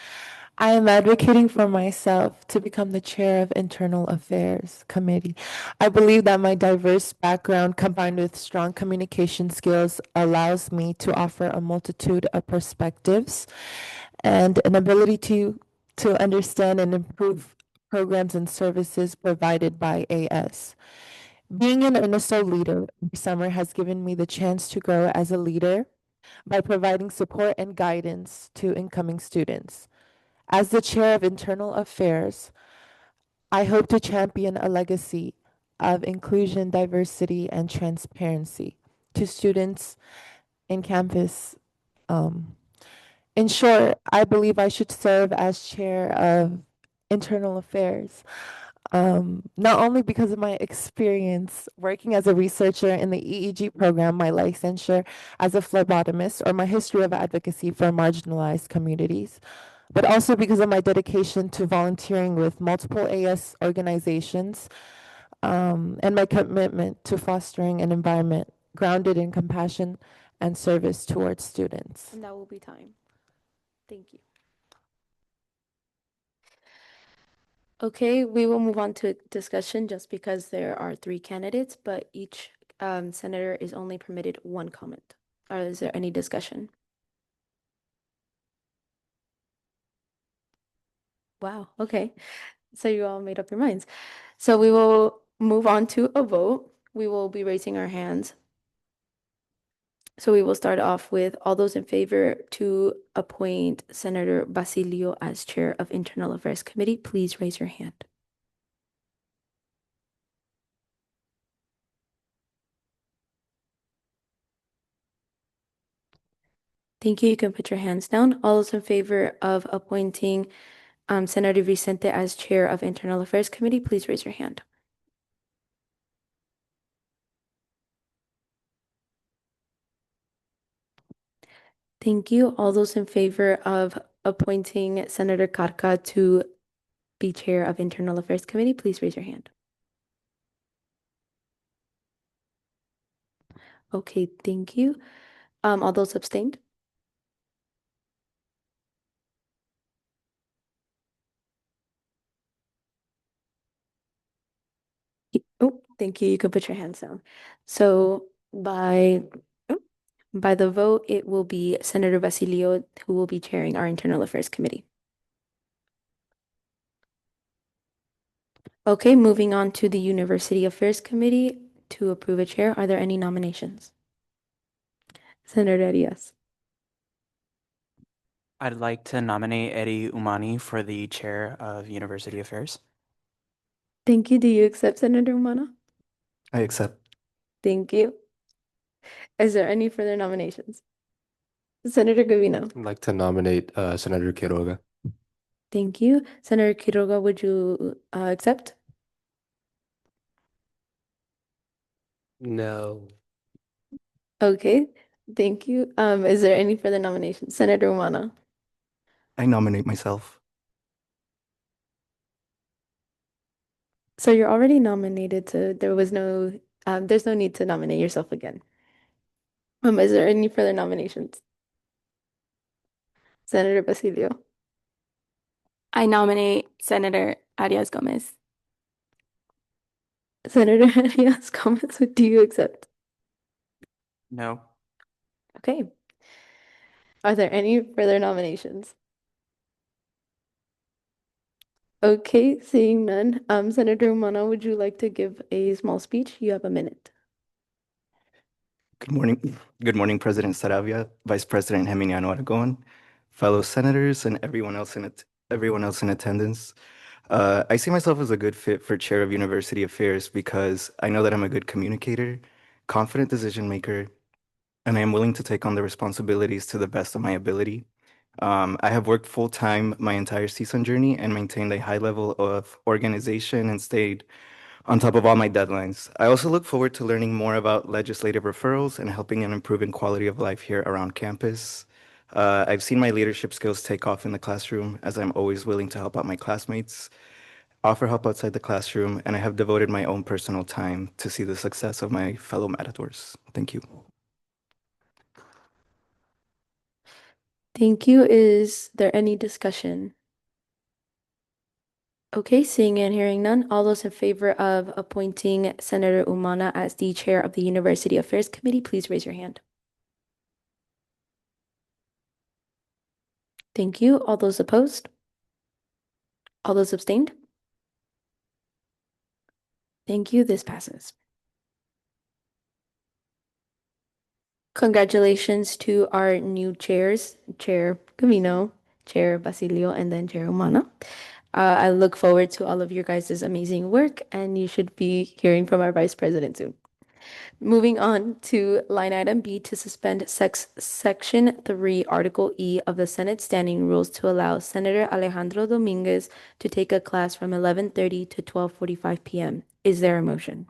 I am advocating for myself to become the chair of Internal Affairs Committee. I believe that my diverse background combined with strong communication skills allows me to offer a multitude of perspectives and an ability to understand and improve programs and services provided by AS. Being an INISO leader this summer has given me the chance to grow as a leader by providing support and guidance to incoming students. As the chair of internal affairs, I hope to champion a legacy of inclusion, diversity, and transparency to students in campus. In short, I believe I should serve as chair of internal affairs. Not only because of my experience working as a researcher in the EEG program, my licensure as a phlebotomist, or my history of advocacy for marginalized communities, but also because of my dedication to volunteering with multiple AS organizations, and my commitment to fostering an environment grounded in compassion and service towards students. And that will be time. Thank you. Okay, we will move on to discussion just because there are 3 candidates, but each senator is only permitted 1 comment. Or is there any discussion? Wow, okay. So you all made up your minds. So we will move on to a vote. We will be raising our hands. So we will start off with all those in favor to appoint Senator Basilio as chair of Internal Affairs Committee. Please raise your hand. Thank you. You can put your hands down. All those in favor of appointing Senator Vicente as chair of Internal Affairs Committee, please raise your hand. Thank you. All those in favor of appointing Senator Carca to be chair of Internal Affairs Committee, please raise your hand. Okay, thank you. All those abstained? Oh, thank you. You can put your hands down. So by the vote, it will be Senator Basilio who will be chairing our Internal Affairs Committee. Okay, moving on to the University Affairs Committee to approve a chair. Are there any nominations? Senator Diaz. I'd like to nominate Eddie Umani for the chair of University Affairs. Thank you. Do you accept, Senator Umana? I accept. Thank you. Is there any further nominations? Senator Gavino. I'd like to nominate Senator Quiroga. Thank you. Senator Quiroga, would you accept? No. Okay, thank you. Is there any further nominations? Senator Umana. I nominate myself. So you're already nominated, so there's no need to nominate yourself again. Is there any further nominations? Senator Basilio. I nominate Senator Arias Gomez. Senator Arias Gomez, do you accept? No. Okay. Are there any further nominations? Okay, seeing none. Senator Umana, would you like to give a small speech? You have a minute. Good morning. Good morning, President Saravia, Vice President Geminiano Aragon, fellow senators, and everyone else in attendance. I see myself as a good fit for Chair of University Affairs because I know that I'm a good communicator, confident decision maker, and I am willing to take on the responsibilities to the best of my ability. I have worked full time my entire CSUN journey and maintained a high level of organization and stayed on top of all my deadlines. I also look forward to learning more about legislative referrals and helping in improving quality of life here around campus. I've seen my leadership skills take off in the classroom as I'm always willing to help out my classmates, offer help outside the classroom, and I have devoted my own personal time to see the success of my fellow Matadors. Thank you. Thank you. Is there any discussion? Okay, seeing and hearing none, all those in favor of appointing Senator Umana as the chair of the University Affairs Committee, please raise your hand. Thank you. All those opposed? All those abstained? Thank you. This passes. Congratulations to our new chairs, Chair Camino, Chair Basilio, and then Chair Umana. I look forward to all of your guys' amazing work, and you should be hearing from our Vice President soon. Moving on to line item B to suspend Section 3, Article E of the Senate Standing Rules to allow Senator Alejandro Dominguez to take a class from 11:30 to 12:45 p.m. Is there a motion?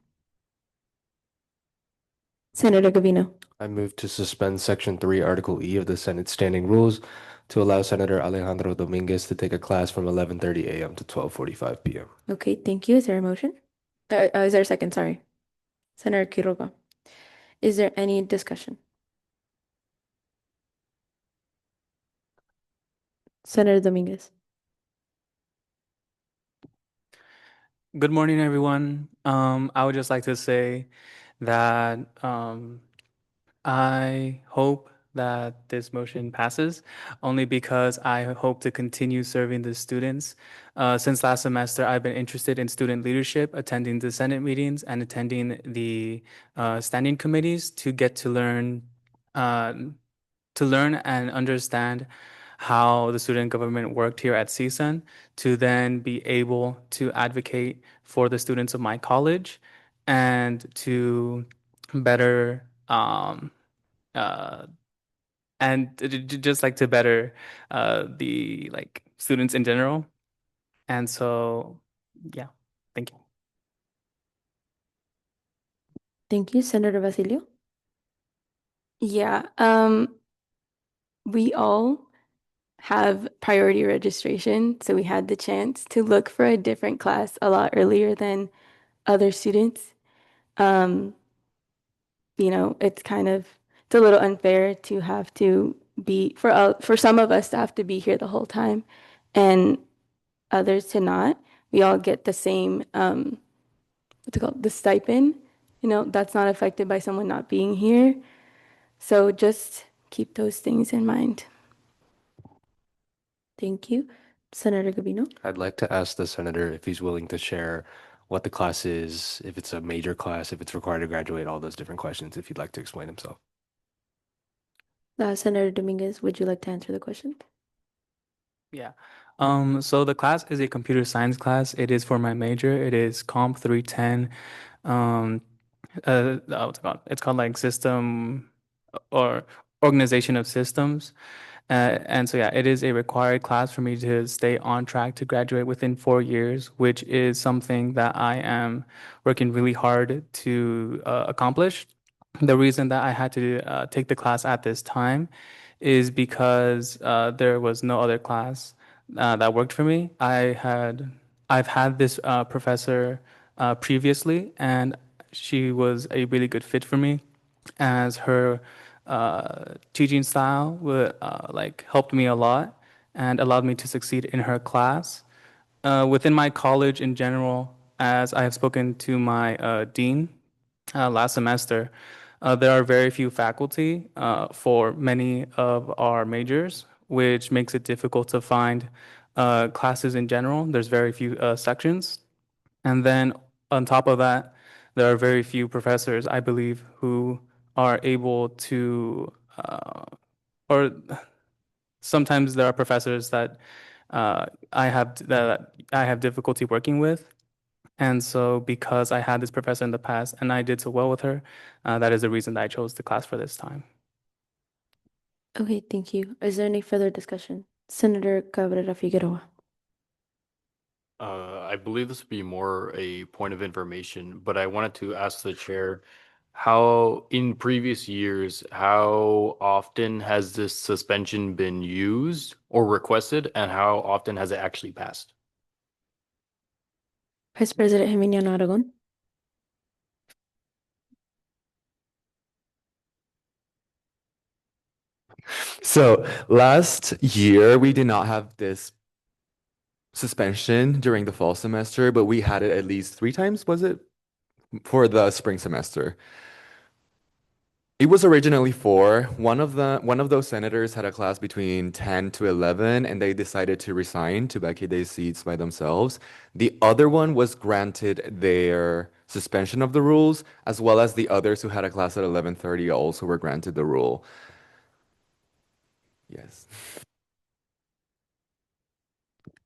Senator Gavino. I move to suspend Section 3, Article E of the Senate Standing Rules to allow Senator Alejandro Dominguez to take a class from 11:30 a.m. to 12:45 p.m. Okay, thank you. Is there a motion? Is there a second? Sorry. Senator Quiroga. Is there any discussion? Senator Dominguez. Good morning, everyone. I would just like to say that I hope that this motion passes, only because I hope to continue serving the students. Since last semester, I've been interested in student leadership, attending the Senate meetings and attending the standing committees to get to learn and understand how the student government worked here at CSUN, to then be able to advocate for the students of my college and to better just like to better the like students in general. And so yeah, thank you. Thank you, Senator Basilio. Yeah, we all have priority registration, so we had the chance to look for a different class a lot earlier than other students. It's a little unfair to have to be for some of us to have to be here the whole time and others to not. We all get the same what's it called? The stipend. That's not affected by someone not being here. So just keep those things in mind. Thank you. Senator Gabino. I'd like to ask the senator if he's willing to share what the class is, if it's a major class, if it's required to graduate, all those different questions, if he'd like to explain himself. Senator Dominguez, would you like to answer the question? Yeah. So the class is a computer science class. It is for my major. It is Comp 310. What's it called? It's called like System or Organization of Systems. And so yeah, it is a required class for me to stay on track to graduate within 4 years, which is something that I am working really hard to accomplish. The reason that I had to take the class at this time is because there was no other class that worked for me. I've had this professor previously, and she was a really good fit for me, as her teaching style would helped me a lot and allowed me to succeed in her class. Within my college in general, as I have spoken to my dean last semester, there are very few faculty for many of our majors, which makes it difficult to find classes in general. There's very few sections. And then on top of that, there are very few professors, I believe, who are able to, or sometimes there are professors that I have difficulty working with. And so because I had this professor in the past and I did so well with her, that is the reason that I chose the class for this time. Okay, thank you. Is there any further discussion? Senator Cabrera Figueroa. I believe this would be more a point of information, but I wanted to ask the chair, how in previous years, how often has this suspension been used or requested, and how often has it actually passed? Vice President Geminiano Aragon. So last year, we did not have this suspension during the fall semester, but we had it at least 3 times, was it? For the spring semester. It was originally 4. One of those senators had a class between 10 to 11, and they decided to resign to vacate their seats by themselves. The other one was granted their suspension of the rules, as well as the others who had a class at 11:30 also were granted the rule. Yes.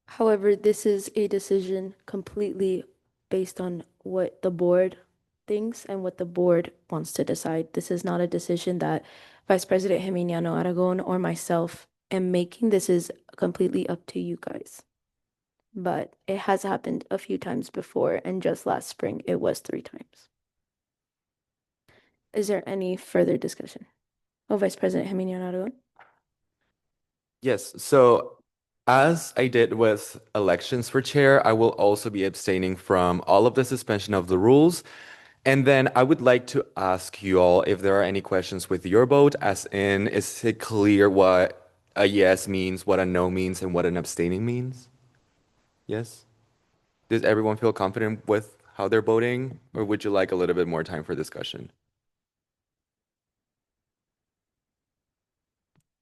However, this is a decision completely based on what the board thinks and what the board wants to decide. This is not a decision that Vice President Geminiano Aragon or myself am making. This is completely up to you guys. But it has happened a few times before, and just last spring it was 3 times. Is there any further discussion? Oh, Vice President Geminiano Aragon. Yes, so as I did with elections for chair, I will also be abstaining from all of the suspension of the rules. And then I would like to ask you all if there are any questions with your vote, as in, is it clear what a yes means, what a no means, and what an abstaining means? Yes? Does everyone feel confident with how they're voting, or would you like a little bit more time for discussion?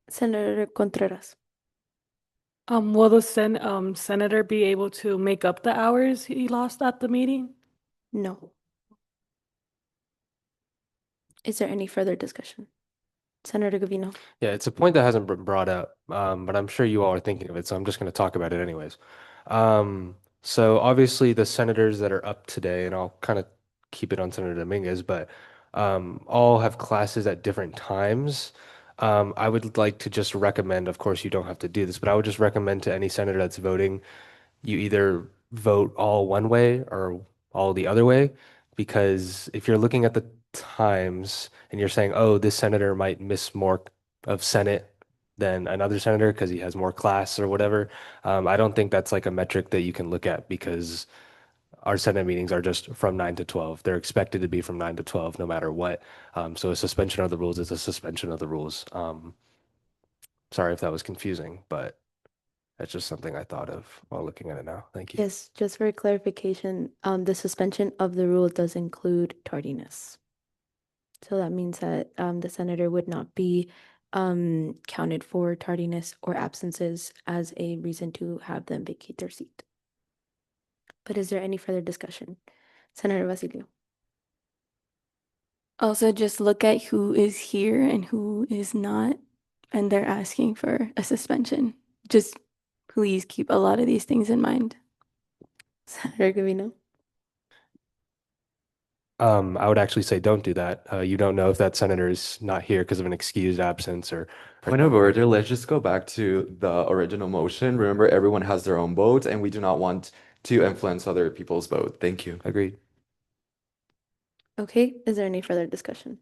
Senator Contreras. Will the senator be able to make up the hours he lost at the meeting? No. Is there any further discussion? Senator Gavino. Yeah, it's a point that hasn't been brought up, but I'm sure you all are thinking of it, so I'm just going to talk about it anyways. So obviously the senators that are up today, and I'll kind of keep it on Senator Dominguez, but all have classes at different times. I would like to just recommend, of course, you don't have to do this, but I would just recommend to any senator that's voting, you either vote all one way or all the other way, because if you're looking at the times and you're saying, oh, this senator might miss more of Senate than another senator because he has more class or whatever, I don't think that's like a metric that you can look at because our Senate meetings are just from 9 to 12. They're expected to be from 9 to 12 no matter what. So a suspension of the rules is a suspension of the rules. Sorry if that was confusing, but that's just something I thought of while looking at it now. Thank you. Yes, just for clarification, the suspension of the rule does include tardiness. So that means that the senator would not be counted for tardiness or absences as a reason to have them vacate their seat. But is there any further discussion? Senator Basilio. Also, just look at who is here and who is not, and they're asking for a suspension. Just please keep a lot of these things in mind. Senator Gavino. I would actually say don't do that. You don't know if that senator is not here because of an excused absence or. Point of order, let's just go back to the original motion. Remember, everyone has their own vote, and we do not want to influence other people's vote. Thank you. Agreed. Okay, is there any further discussion?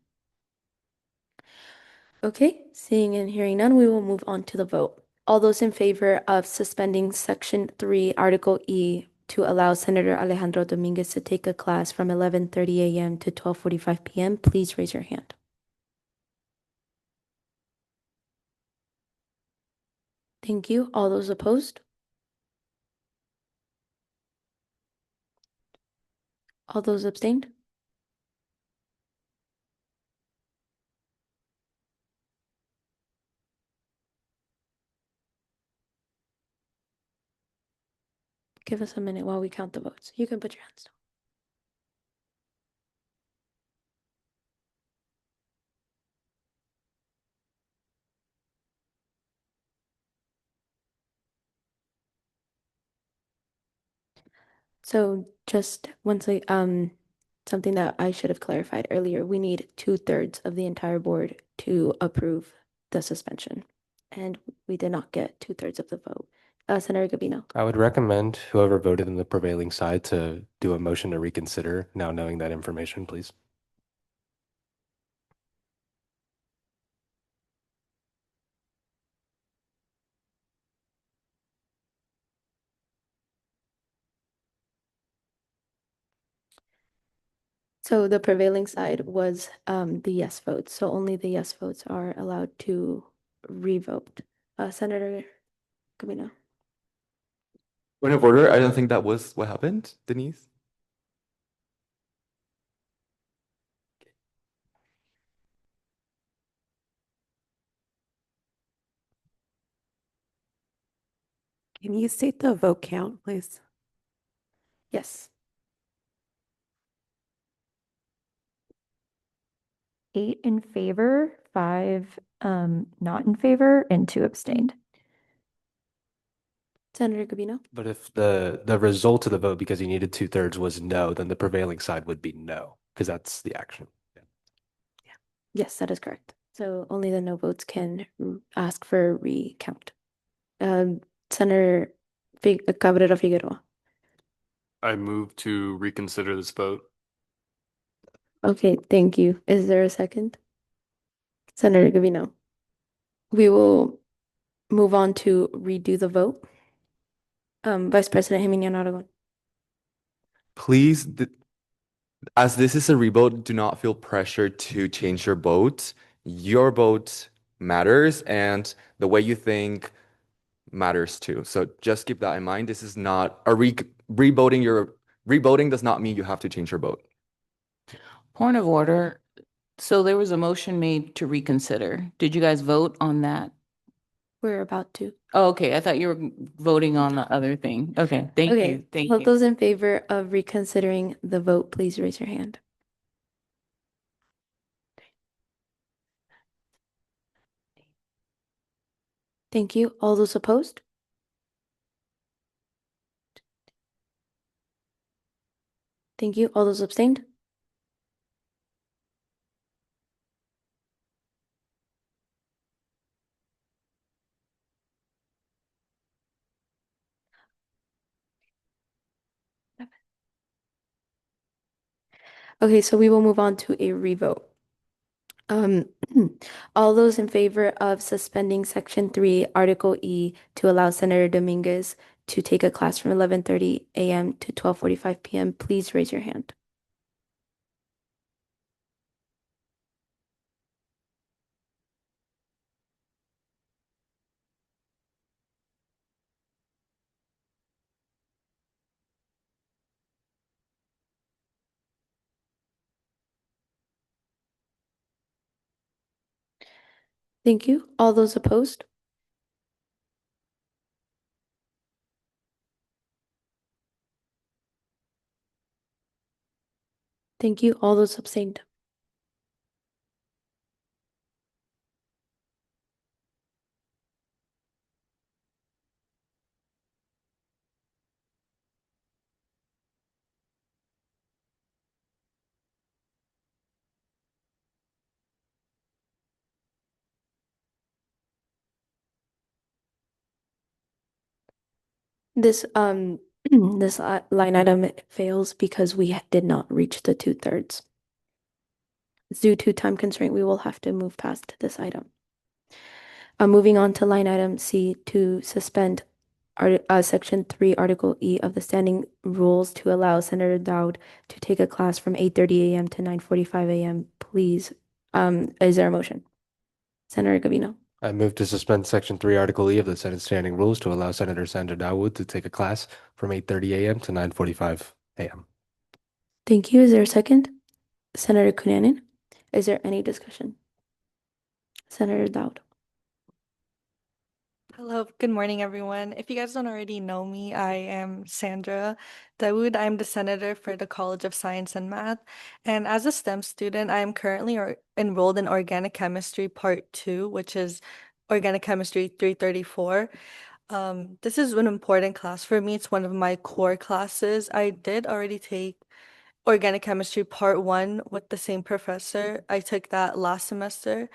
Okay, seeing and hearing none, we will move on to the vote. All those in favor of suspending Section 3, Article E, to allow Senator Alejandro Dominguez to take a class from 11:30 a.m. to 12:45 p.m., please raise your hand. Thank you. All those opposed? All those abstained? Give us a minute while we count the votes. You can put your hands down. So just something that I should have clarified earlier, we need 2/3 of the entire board to approve the suspension. And we did not get 2/3 of the vote. Senator Gabino. I would recommend whoever voted in the prevailing side to do a motion to reconsider now knowing that information, please. So the prevailing side was the yes votes. So only the yes votes are allowed to revote. Senator Gabino. Point of order, I don't think that was what happened, Denise. Can you state the vote count, please? Yes. 8 in favor, 5 not in favor, and 2 abstained. Senator Gabino. But if the result of the vote, because you needed 2/3, was no, then the prevailing side would be no, because that's the action. Yes, that is correct. So only the no votes can ask for a recount. Senator Cabrera Figueroa. I move to reconsider this vote. Okay, thank you. Is there a second? Senator Gavino. We will move on to redo the vote. Vice President Jimena Aragon. Please, as this is a revote, do not feel pressured to change your vote. Your vote matters, and the way you think matters too. So just keep that in mind. This is not a revoting does not mean you have to change your vote. Point of order. So there was a motion made to reconsider. Did you guys vote on that? We're about to. Oh, okay. I thought you were voting on the other thing. Okay, thank Okay, you. Thank all you. those in favor of reconsidering the vote, please raise your hand. Thank you. All those opposed? Thank you. All those abstained? Okay, so we will move on to a revote. All those in favor of suspending Section 3, Article E, to allow Senator Dominguez to take a class from 11:30 a.m. to 12:45 p.m., please raise your hand. Thank you. All those opposed? Thank you. All those abstained? This this line item fails because we did not reach the 2/3. Due to time constraint, we will have to move past this item. Moving on to line item C to suspend Section 3, Article E of the Standing Rules to allow Senator Dowd to take a class from 8:30 a.m. to 9:45 a.m. Please, is there a motion? Senator Gavino. I move to suspend Section 3, Article E of the Senate Standing Rules to allow Senator Sandra Dawood to take a class from 8:30 a.m. to 9:45 a.m. Thank you. Is there a second? Senator Cunanan. Is there any discussion? Senator Dowd. Hello, good morning, everyone. If you guys don't already know me, I am Sandra Dawood. I'm the senator for the College of Science and Math. And as a STEM student, I am currently enrolled in Organic Chemistry Part 2, which is Organic Chemistry 334. This is an important class for me. It's one of my core classes. I did already take Organic Chemistry Part 1 with the same professor. I took that last semester.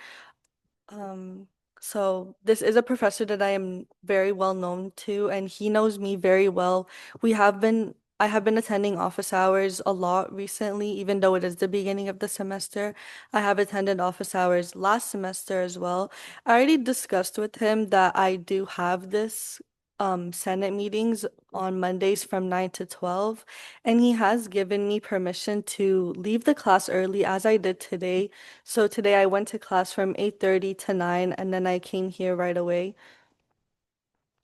Um, so this is a professor that I am very well known to, and he knows me very well. I have been attending office hours a lot recently, even though it is the beginning of the semester. I have attended office hours last semester as well. I already discussed with him that I do have this Senate meetings on Mondays from 9 to 12, and he has given me permission to leave the class early as I did today. So today I went to class from 8:30 to 9, and then I came here right away.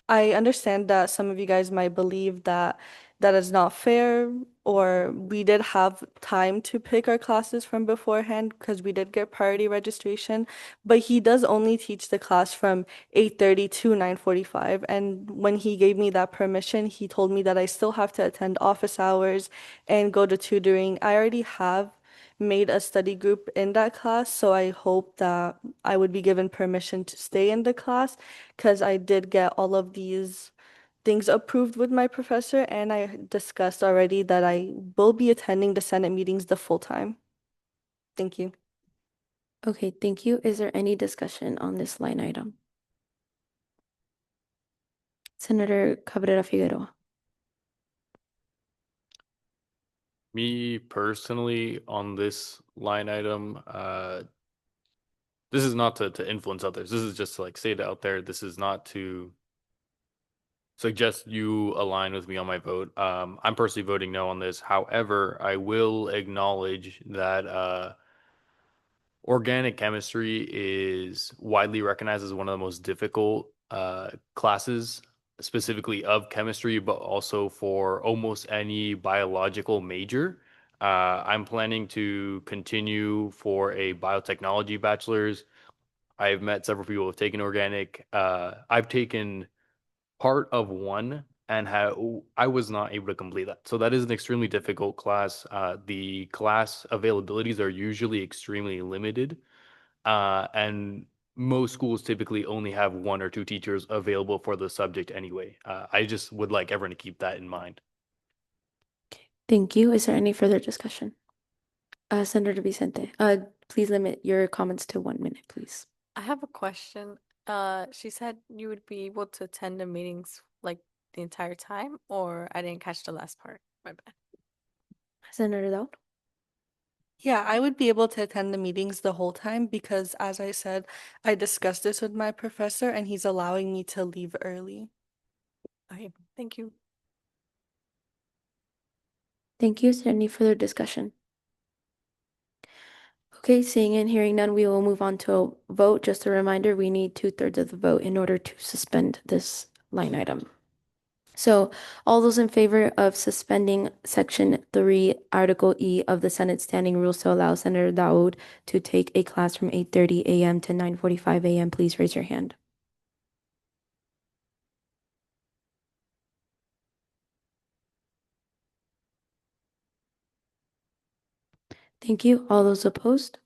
I understand that some of you guys might believe that that is not fair, or we did have time to pick our classes from beforehand because we did get priority registration, but he does only teach the class from 8:30 to 9:45. And when he gave me that permission, he told me that I still have to attend office hours and go to tutoring. I already have made a study group in that class, so I hope that I would be given permission to stay in the class because I did get all of these things approved with my professor, and I discussed already that I will be attending the Senate meetings the full time. Thank you. Okay, thank you. Is there any discussion on this line item? Senator Cabrera Figueroa. Me personally, on this line item, this is not to influence others. This is just to like say it out there. This is not to suggest you align with me on my vote. I'm personally voting no on this. However, I will acknowledge that organic chemistry is widely recognized as one of the most difficult classes, specifically of chemistry, but also for almost any biological major. I'm planning to continue for a biotechnology bachelor's. I've met several people who have taken organic. I've taken part of one and I was not able to complete that. So that is an extremely difficult class. The class availabilities are usually extremely limited. And most schools typically only have one or two teachers available for the subject anyway. I just would like everyone to keep that in mind. Thank you. Is there any further discussion? Senator Vicente, please limit your comments to 1 minute, please. I have a question. She said you would be able to attend the meetings like the entire time, or I didn't catch the last part. My bad. Senator Dowd? Yeah, I would be able to attend the meetings the whole time because, as I said, I discussed this with my professor and he's allowing me to leave early. Okay, thank you. Thank you. Is there any further discussion? Okay, seeing and hearing none, we will move on to a vote. Just a reminder, we need 2/3 of the vote in order to suspend this line item. So all those in favor of suspending Section 3, Article E of the Senate Standing Rules to allow Senator Dawood to take a class from 8:30 a.m. to 9:45 a.m., please raise your hand. Thank you. All those opposed?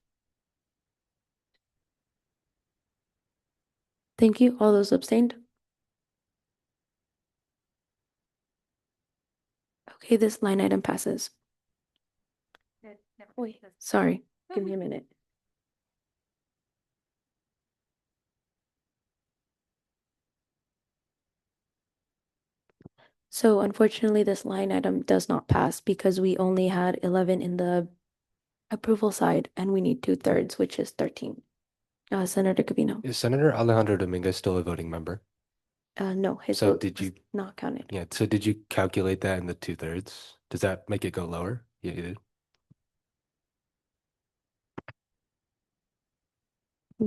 Thank you. All those abstained? Okay, this line item passes. Wait, sorry. Give me a minute. So unfortunately, this line item does not pass because we only had 11 in the approval side and we need 2/3, which is 13. Senator Cabino. Is Senator Alejandro Dominguez still a voting member? No, his So vote did was you, not counted. yeah, so did you calculate that in the 2/3? Does that make it go lower? Yeah, you did.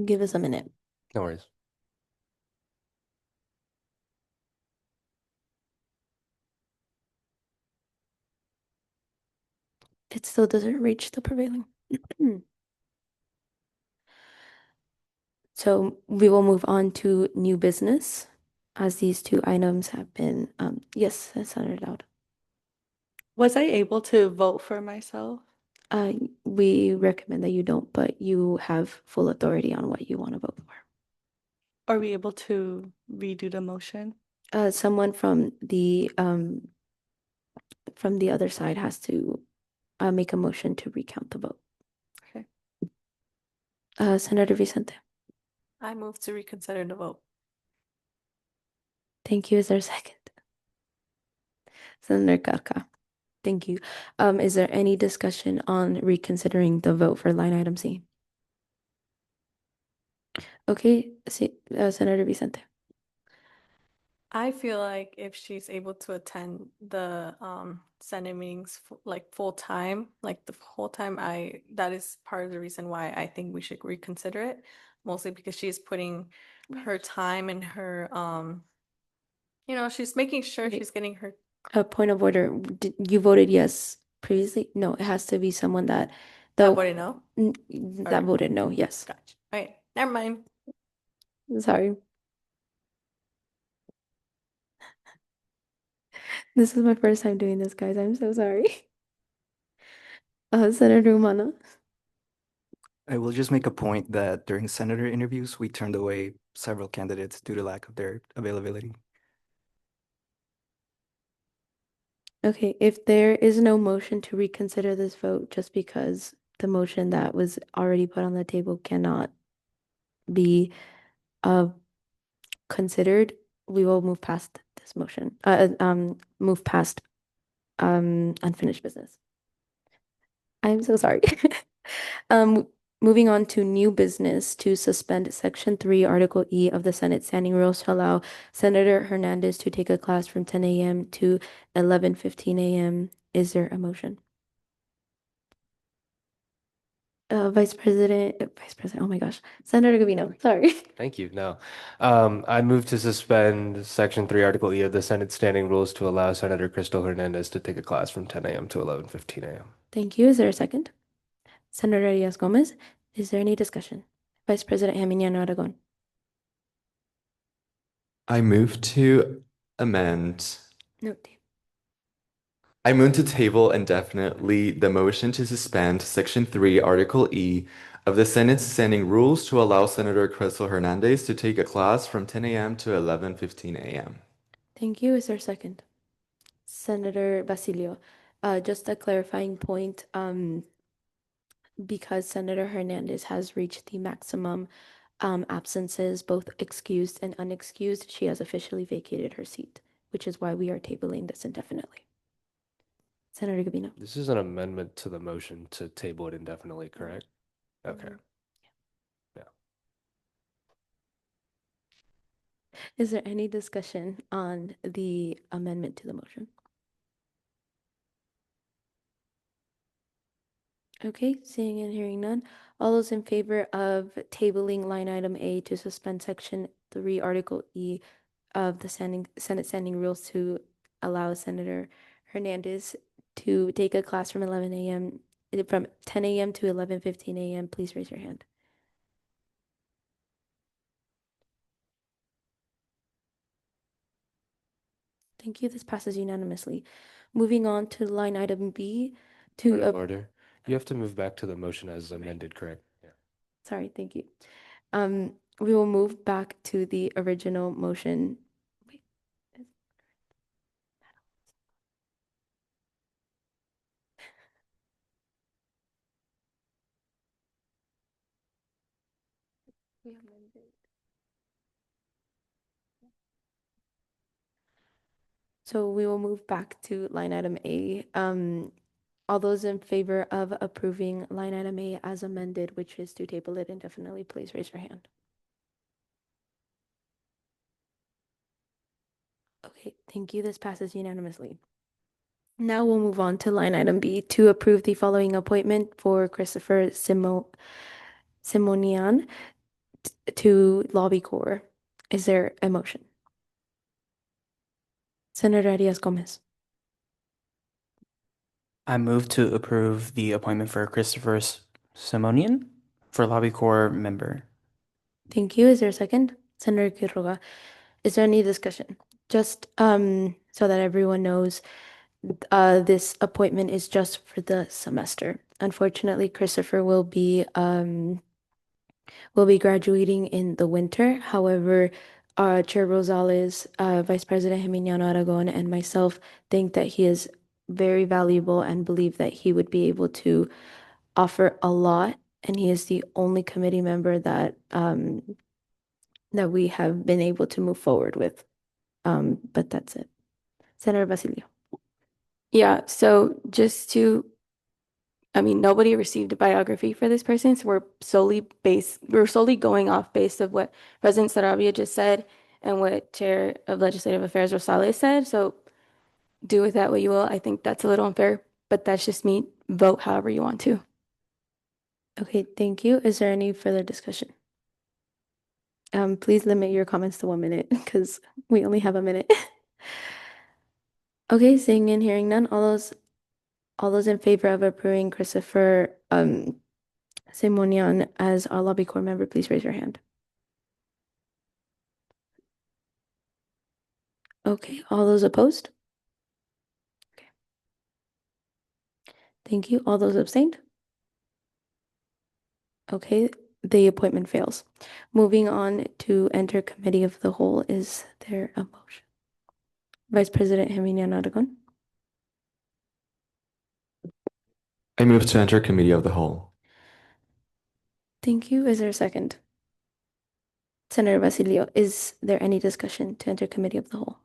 Give us a minute. No worries. It still doesn't reach the prevailing. So we will move on to new business as these two items have been, yes, Senator Dowd. Was I able to vote for myself? We recommend that you don't, but you have full authority on what you want to vote for. Are we able to redo the motion? Someone from the other side has to make a motion to recount the vote. Okay. Senator Vicente. I move to reconsider the vote. Thank you. Is there a second? Senator Carca. Thank you. Is there any discussion on reconsidering the vote for line item C? Okay, Senator Vicente. I feel like if she's able to attend the Senate meetings like full time, like the whole time, that is part of the reason why I think we should reconsider it, mostly because she's putting her time and her she's making sure Okay. she's getting her. A point of order. You voted yes previously? No, it has to be someone that That voted no? that voted no, yes. Gotcha. All right, never mind. Sorry. This is my first time doing this, guys. I'm so sorry. Senator Umana. I will just make a point that during senator interviews, we turned away several candidates due to lack of their availability. Okay, if there is no motion to reconsider this vote, just because the motion that was already put on the table cannot be considered, we will move past this motion. Move past unfinished business. I'm so sorry. Moving on to new business to suspend Section 3, Article E of the Senate Standing Rules to allow Senator Hernandez to take a class from 10 a.m. to 11:15 a.m. Is there a motion? Vice President, oh my gosh, Senator Gavino, sorry. Thank you. No. I move to suspend Section 3, Article E of the Senate Standing Rules to allow Senator Crystal Hernandez to take a class from 10 a.m. to 11:15 a.m. Thank you. Is there a second? Senator Diaz Gomez, is there any discussion? Vice President Geminiano Aragon. I move to amend. No. I move to table indefinitely the motion to suspend Section 3, Article E of the Senate Standing Rules to allow Senator Crystal Hernandez to take a class from 10 a.m. to 11:15 a.m. Thank you. Is there a second? Senator Basilio, just a clarifying point, because Senator Hernandez has reached the maximum absences, both excused and unexcused, she has officially vacated her seat, which is why we are tabling this indefinitely. Senator Gabino. This is an amendment to the motion to table it indefinitely, correct? Okay. Is there any discussion on the amendment to the motion? Okay, seeing and hearing none. All those in favor of tabling line item A to suspend Section 3, Article E of the Senate Standing Rules to allow Senator Hernandez to take a class from 11 a.m. from 10 a.m. to 11:15 a.m., please raise your hand. Thank you. This passes unanimously. Moving on to line item B Point to of order. You have to move back to the motion as amended, correct? Yeah. sorry, thank you. We will move back to the original motion. Wait. We amended. So we will move back to line item A. All those in favor of approving line item A as amended, which is to table it indefinitely, please raise your hand. Okay, thank you. This passes unanimously. Now we'll move on to line item B to approve the following appointment for Christopher Simonian to Lobby Corps. Is there a motion? Senator Diaz Gomez. I move to approve the appointment for Christopher Simonian for Lobby Corps member. Thank you. Is there a second? Senator Quiroga. Is there any discussion? Just so that everyone knows, this appointment is just for the semester. Unfortunately, Christopher will be graduating in the winter. However, Chair Rosales, Vice President Geminiano Aragon, and myself think that he is very valuable and believe that he would be able to offer a lot. And he is the only committee member that that we have been able to move forward with. But that's it. Senator Basilio. Yeah, so I mean, nobody received a biography for this person, so we're solely going off based of what President Saravia just said and what Chair of Legislative Affairs Rosales said. So do with that what you will. I think that's a little unfair, but that's just me. Vote however you want to. Okay, thank you. Is there any further discussion? Please limit your comments to 1 minute because we only have a minute. Okay, seeing and hearing none, all those in favor of approving Christopher Simonian as our lobby corps member, please raise your hand. Okay, all those opposed? Okay. Thank you. All those abstained? Okay, the appointment fails. Moving on to enter committee of the whole, is there a motion? Vice President Geminiano Aragon. I move to enter committee of the whole. Thank you. Is there a second? Senator Basilio, is there any discussion to enter committee of the whole?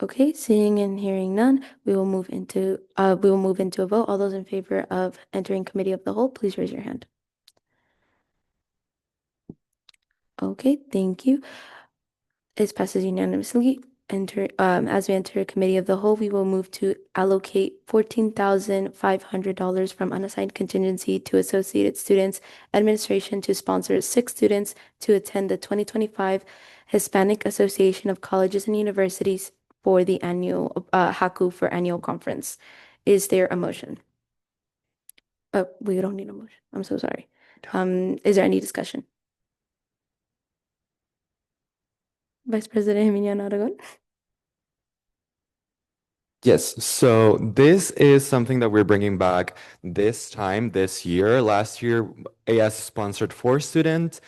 Okay, seeing and hearing none, we will move into a vote. All those in favor of entering committee of the whole, please raise your hand. Okay, thank you. It passes unanimously. As we enter committee of the whole, we will move to allocate $14,500 from unassigned contingency to Associated Students Administration to sponsor 6 students to attend the 2025 Hispanic Association of Colleges and Universities for the annual HACU for annual conference. Is there a motion? We don't need a motion. I'm so sorry. Is there any discussion? Vice President Geminiano Aragon. Yes, so this is something that we're bringing back this year. Last year, AS sponsored 4 students.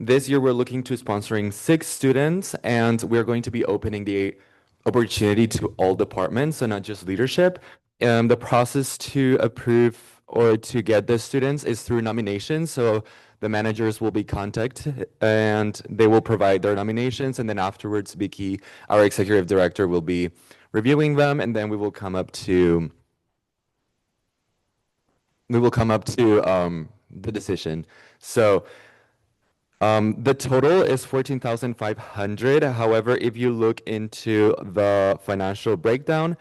This year, we're looking to sponsoring 6 students, and we're going to be opening the opportunity to all departments, so not just leadership. The process to approve or to get the students is through nominations. So the managers will be contacted and they will provide their nominations, and then afterwards, Vicky, our executive director, will be reviewing them, and then we will come up to the decision. So the total is 14,500. However, if you look into the financial breakdown,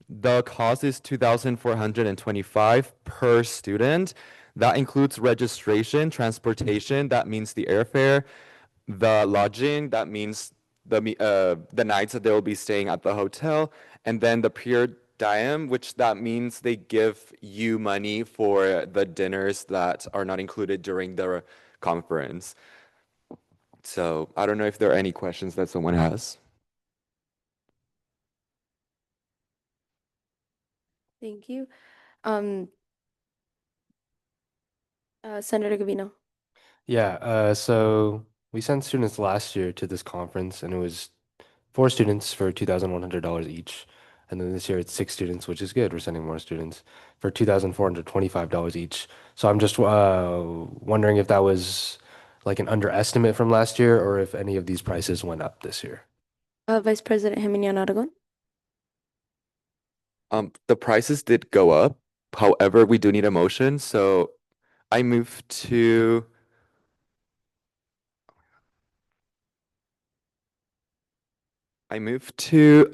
the cost is 2,425 per student. That includes registration, transportation, that means the airfare, the lodging, that means the nights that they will be staying at the hotel, and then the per diem, which that means they give you money for the dinners that are not included during the conference. So I don't know if there are any questions that someone has. Thank you. Senator Gavino. Yeah, so we sent students last year to this conference, and it was 4 students for $2,100 each. And then this year it's 6 students, which is good. We're sending more students for $2,425 each. So I'm just wondering if that was like an underestimate from last year, or if any of these prices went up this year. Vice President Geminiano Aragon. The prices did go up. However, we do need a motion, so I move to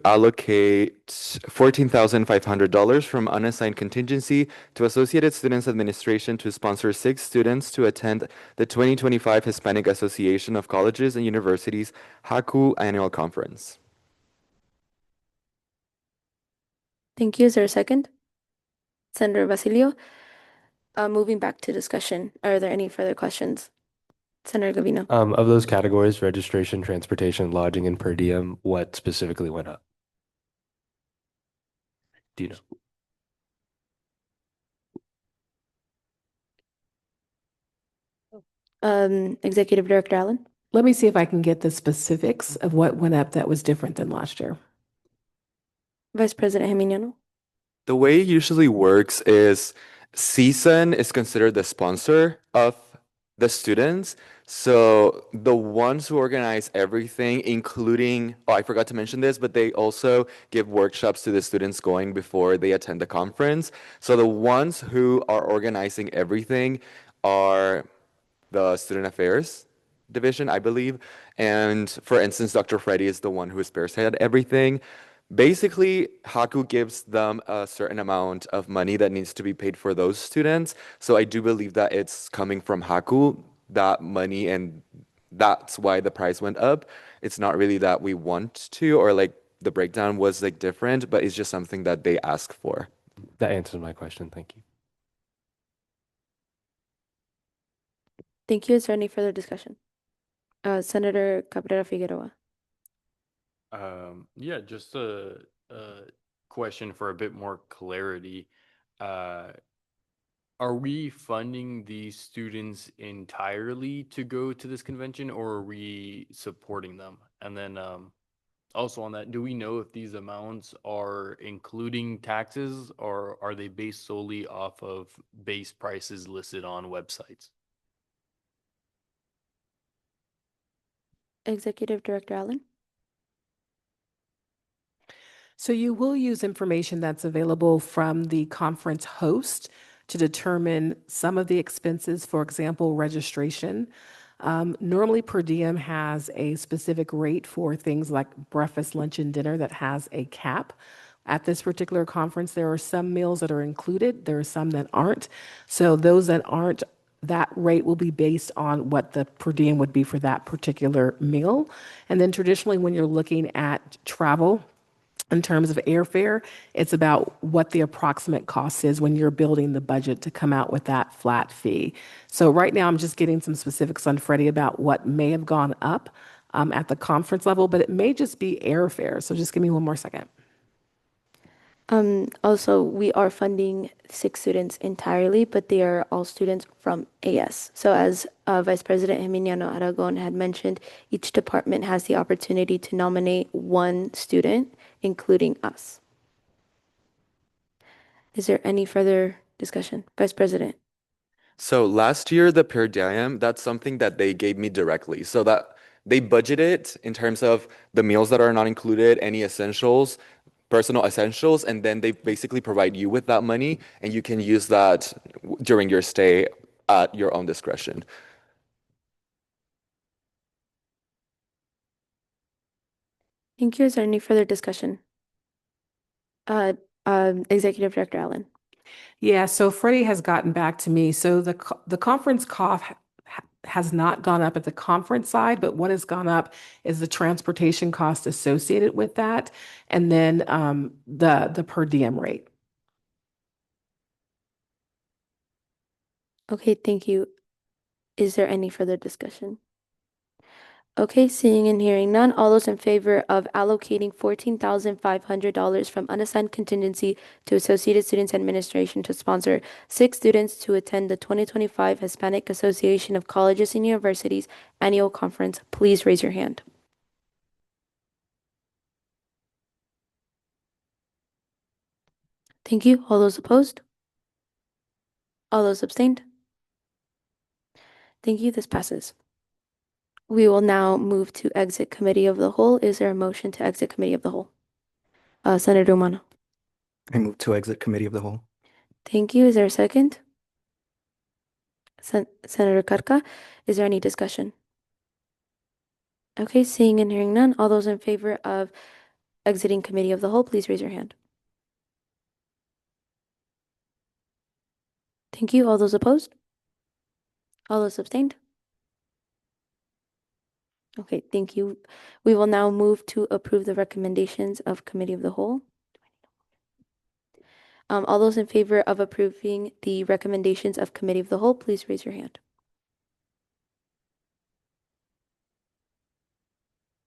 allocate $14,500 from unassigned contingency to Associated Students Administration to sponsor 6 students to attend the 2025 Hispanic Association of Colleges and Universities HACU annual conference. Thank you. Is there a second? Senator Basilio. Moving back to discussion. Are there any further questions? Senator Gavino. Of those categories, registration, transportation, lodging, and per diem, what specifically went up? Do you know? Executive Director Allen? Let me see if I can get the specifics of what went up that was different than last year. Vice President Geminiano? The way it usually works is CSUN is considered the sponsor of the students. So the ones who organize everything, including, oh, I forgot to mention this, but they also give workshops to the students going before they attend the conference. So the ones who are organizing everything are the Student Affairs Division, I believe. And for instance, Dr. Freddy is the one who spearheaded everything. Basically, Haku gives them a certain amount of money that needs to be paid for those students. So I do believe that it's coming from Haku, that money, and that's why the price went up. It's not really that we want to, or like the breakdown was like different, but it's just something that they ask for. That answers my question. Thank you. Thank you. Is there any further discussion? Senator Cabrera Figueroa. Yeah, just a question for a bit more clarity. Are we funding these students entirely to go to this convention, or are we supporting them? And then also on that, do we know if these amounts are including taxes, or are they based solely off of base prices listed on websites? Executive Director Allen? So you will use information that's available from the conference host to determine some of the expenses, for example, registration. Normally, per diem has a specific rate for things like breakfast, lunch, and dinner that has a cap. At this particular conference, there are some meals that are included, there are some that aren't. So those that aren't, that rate will be based on what the per diem would be for that particular meal. And then traditionally, when you're looking at travel, in terms of airfare, it's about what the approximate cost is when you're building the budget to come out with that flat fee. So right now, I'm just getting some specifics on Freddie about what may have gone up at the conference level, but it may just be airfare. So just give me one more second. Also, we are funding 6 students entirely, but they are all students from AS. So as Vice President Geminiano Aragon had mentioned, each department has the opportunity to nominate one student, including us. Is there any further discussion? Vice President. So last year, the per diem, that's something that they gave me directly. So that they budget it in terms of the meals that are not included, any essentials, personal essentials, and then they basically provide you with that money, and you can use that during your stay at your own discretion. Thank you. Is there any further discussion? Executive Director Allen. Yeah, so Freddie has gotten back to me. So the conference cost has not gone up at the conference side, but what has gone up is the transportation cost associated with that, and then the per diem rate. Okay, thank you. Is there any further discussion? Okay, seeing and hearing none, all those in favor of allocating $14,500 from unassigned contingency to Associated Students Administration to sponsor 6 students to attend the 2025 Hispanic Association of Colleges and Universities Annual Conference, please raise your hand. Thank you. All those opposed? All those abstained? Thank you. This passes. We will now move to exit committee of the whole. Is there a motion to exit committee of the whole? Senator Umano. I move to exit committee of the whole. Thank you. Is there a second? Senator Carca, is there any discussion? Okay, seeing and hearing none, all those in favor of exiting committee of the whole, please raise your hand. Thank you. All those opposed? All those abstained? Okay, thank you. We will now move to approve the recommendations of committee of the whole. All those in favor of approving the recommendations of committee of the whole, please raise your hand.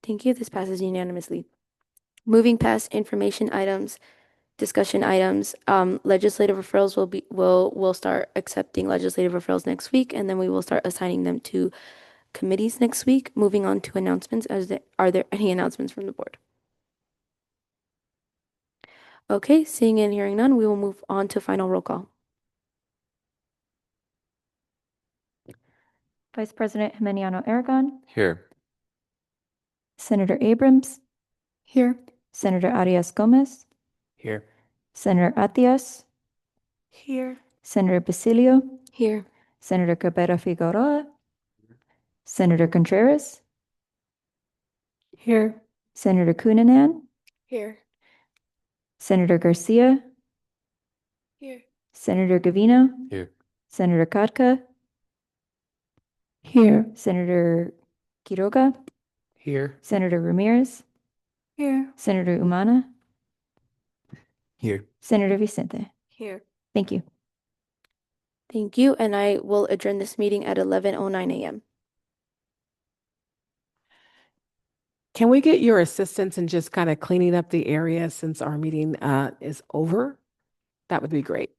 Thank you. This passes unanimously. Moving past information items discussion items. Legislative referrals we'll start accepting legislative referrals next week, and then we will start assigning them to committees next week. Moving on to announcements, are there any announcements from the board? Okay, seeing and hearing none, we will move on to final roll call. Vice President Jimeniano Aragon, Here. Senator Abrams, Here. Senator Arias Gomez, Here. Senator Atias, Here. Senator Basilio, Here. Senator Cabrera Figueroa, Senator Contreras, Here. Senator Cunanan, Here. Senator Garcia, Here. Senator Gavino, Here. Senator Katka, Here. Senator Quiroga, Here. Senator Ramirez, Here. Senator Umana, Here. Senator Vicente. Here. Thank you. Thank you, and I will adjourn this meeting at 11:09 a.m. Can we get your assistance in just kind of cleaning up the area since our meeting is over? That would be great.